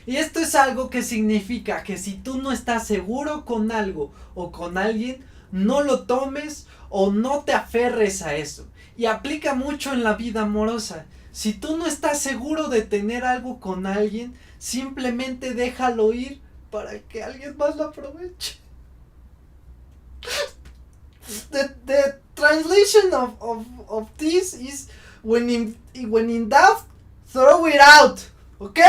Y esto es algo que significa que si tú no estás seguro con algo o con alguien, no lo tomes o no te aferres a eso. Y aplica mucho en la vida amorosa. Si tú no estás seguro de tener algo con alguien, simplemente déjalo ir para que alguien más lo aproveche. The translation of this is: when in doubt, throw it out. ¿Ok?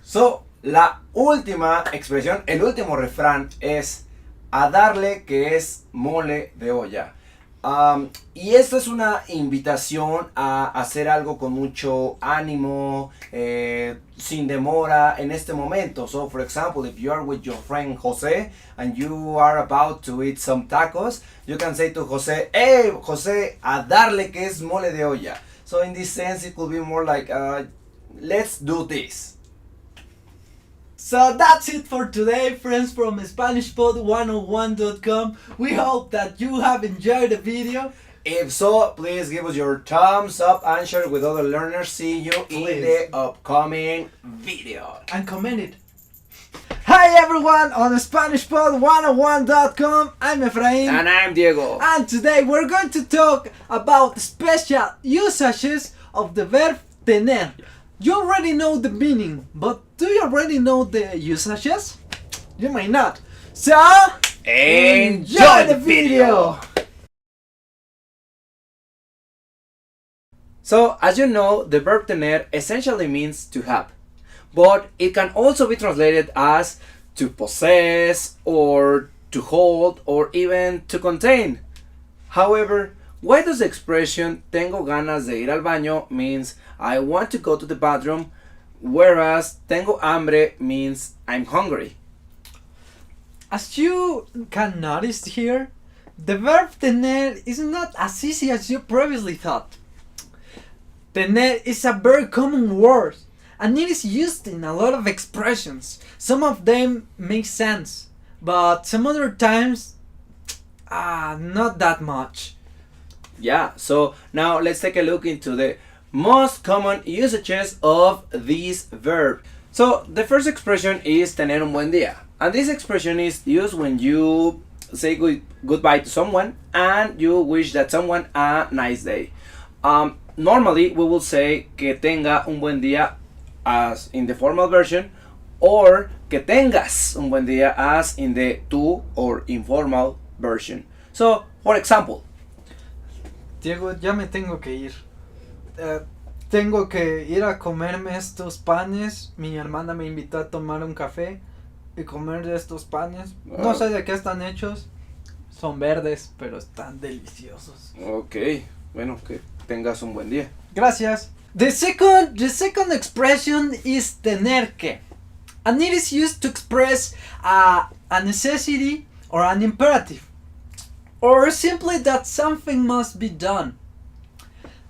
So, la última expresión, el último refrán es: a darle que es mole de olla. Y esto es una invitación a hacer algo con mucho ánimo, sin demora en este momento. So, for example, if you are with your friend Jose and you are about to eat some tacos, you can say to Jose: hey, Jose, a darle que es mole de olla. So, in this sense, it could be more like, let's do this. So that's it for today, friends from SpanishPod101.com. We hope that you have enjoyed the video. If so, please give us your thumbs up and share with other learners. See you in the upcoming video. And comment it. Hi everyone on SpanishPod101.com. I'm Efrain. And I'm Diego. And today we're going to talk about special usages of the verb tener. You already know the meaning, but do you already know the usages? You might not. So, enjoy the video! So, as you know, the verb tener essentially means to have, but it can also be translated as to possess, or to hold, or even to contain. However, why does the expression tengo ganas de ir al baño means I want to go to the bathroom, whereas tengo hambre means I'm hungry? As you can notice here, the verb tener is not as easy as you previously thought. Tener is a very common word, and it is used in a lot of expressions. Some of them make sense, but some other times, not that much. Yeah, so now let's take a look into the most common usages of this verb. So the first expression is tener un buen día, and this expression is used when you say goodbye to someone and you wish that someone a nice day. Normally we will say que tenga un buen día as in the formal version, or que tengas un buen día as in the tú or informal version. So, for example, Diego, ya me tengo que ir. Tengo que ir a comerme estos panes. Mi hermana me invitó a tomar un café y comer de estos panes. No sé de qué están hechos. Son verdes, pero están deliciosos. Ok, bueno, que tengas un buen día. Gracias. The second expression is tener que, and it is used to express a necessity or an imperative, or simply that something must be done.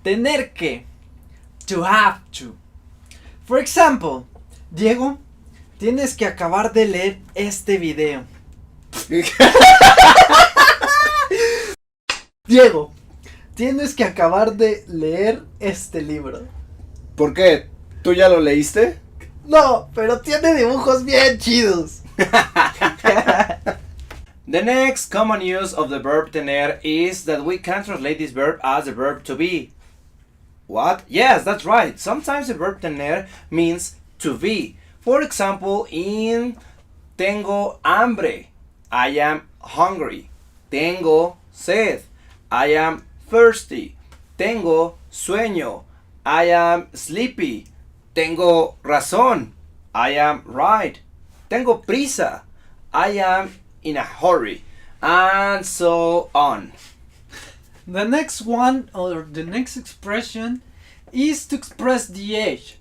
Tener que, to have to. For example, Diego, tienes que acabar de leer este video. Diego, tienes que acabar de leer este libro. ¿Por qué? ¿Tú ya lo leíste? No, pero tiene dibujos bien chidos. The next common use of the verb tener is that we can translate this verb as the verb to be. What? Yes, that's right. Sometimes the verb tener means to be. For example, in tengo hambre, I am hungry. Tengo sed, I am thirsty. Tengo sueño, I am sleepy. Tengo razón, I am right. Tengo prisa, I am in a hurry. And so on. The next one, or the next expression, is to express the age.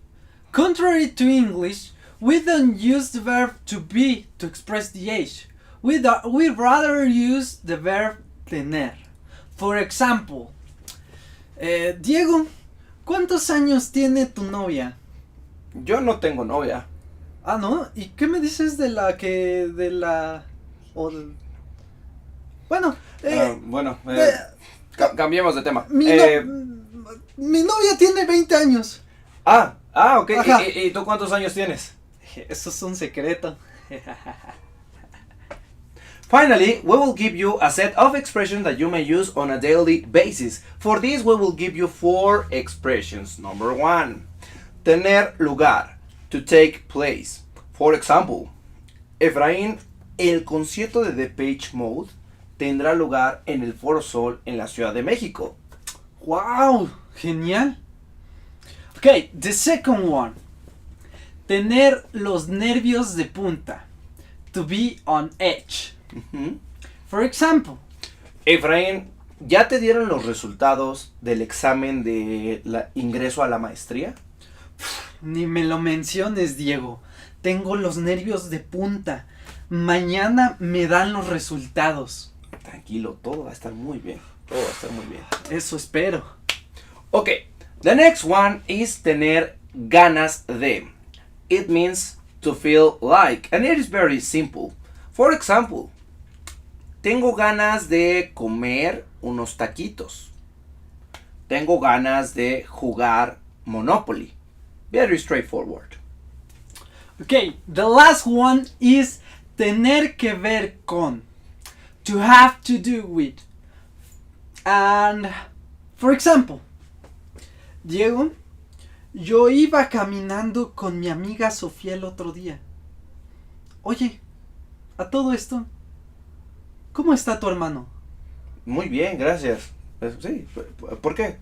Contrary to English, we don't use the verb to be to express the age. We rather use the verb tener. For example, Diego, ¿cuántos años tiene tu novia? Yo no tengo novia. Ah, ¿no? ¿Y qué me dices de la que... de la... o de... Bueno, cambiemos de tema. mi novia tiene 20 años. Ok. Ajá. ¿Y tú cuántos años tienes? Eso es un secreto. Finally, we will give you a set of expressions that you may use on a daily basis. For this, we will give you 4 expressions. Number 1, tener lugar, to take place. For example, Efraín, el concierto de Depeche Mode tendrá lugar en el Foro Sol en la Ciudad de México. ¡Wow! Genial. Okay, the second one. Tener los nervios de punta. To be on edge. For example. Efraín, ¿ya te dieron los resultados del examen de ingreso a la maestría? Ni me lo menciones, Diego. Tengo los nervios de punta. Mañana me dan los resultados. Tranquilo, todo va a estar muy bien. Todo va a estar muy bien. Eso espero. Okay, the next one is tener ganas de. It means to feel like, and it is very simple. For example, tengo ganas de comer unos taquitos. Tengo ganas de jugar Monopoly. Very straightforward. Okay, the last one is tener que ver con. To have to do with. And, for example, Diego, yo iba caminando con mi amiga Sofía el otro día. Oye, a todo esto, ¿cómo está tu hermano? Muy bien, gracias. Sí, ¿por qué?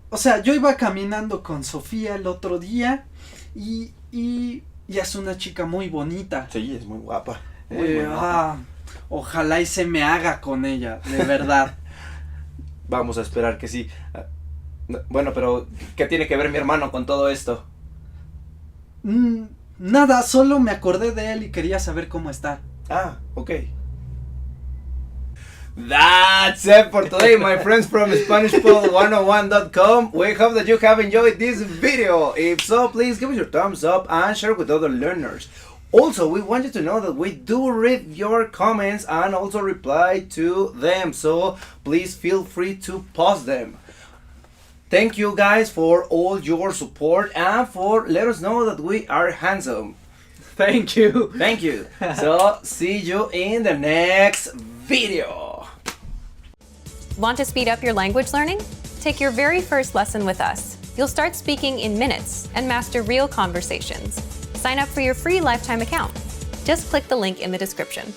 O sea, yo iba caminando con Sofía el otro día y es una chica muy bonita. Sí, es muy guapa. Muy guapa. Ojalá y se me haga con ella, de verdad. Vamos a esperar que sí. Bueno, pero ¿qué tiene que ver mi hermano con todo esto? Nada, solo me acordé de él y quería saber cómo está. Okay. That's it for today, my friends from SpanishPod101.com. We hope that you have enjoyed this video. If so, please give us your thumbs up and share with other learners. Also, we want you to know that we do read your comments and also reply to them, so please feel free to post them. Thank you guys for all your support and for let us know that we are handsome. Thank you. Thank you. So, see you in the next video. Want to speed up your language learning? Take your very first lesson with us. You'll start speaking in minutes and master real conversations. Sign up for your free lifetime account. Just click the link in the description.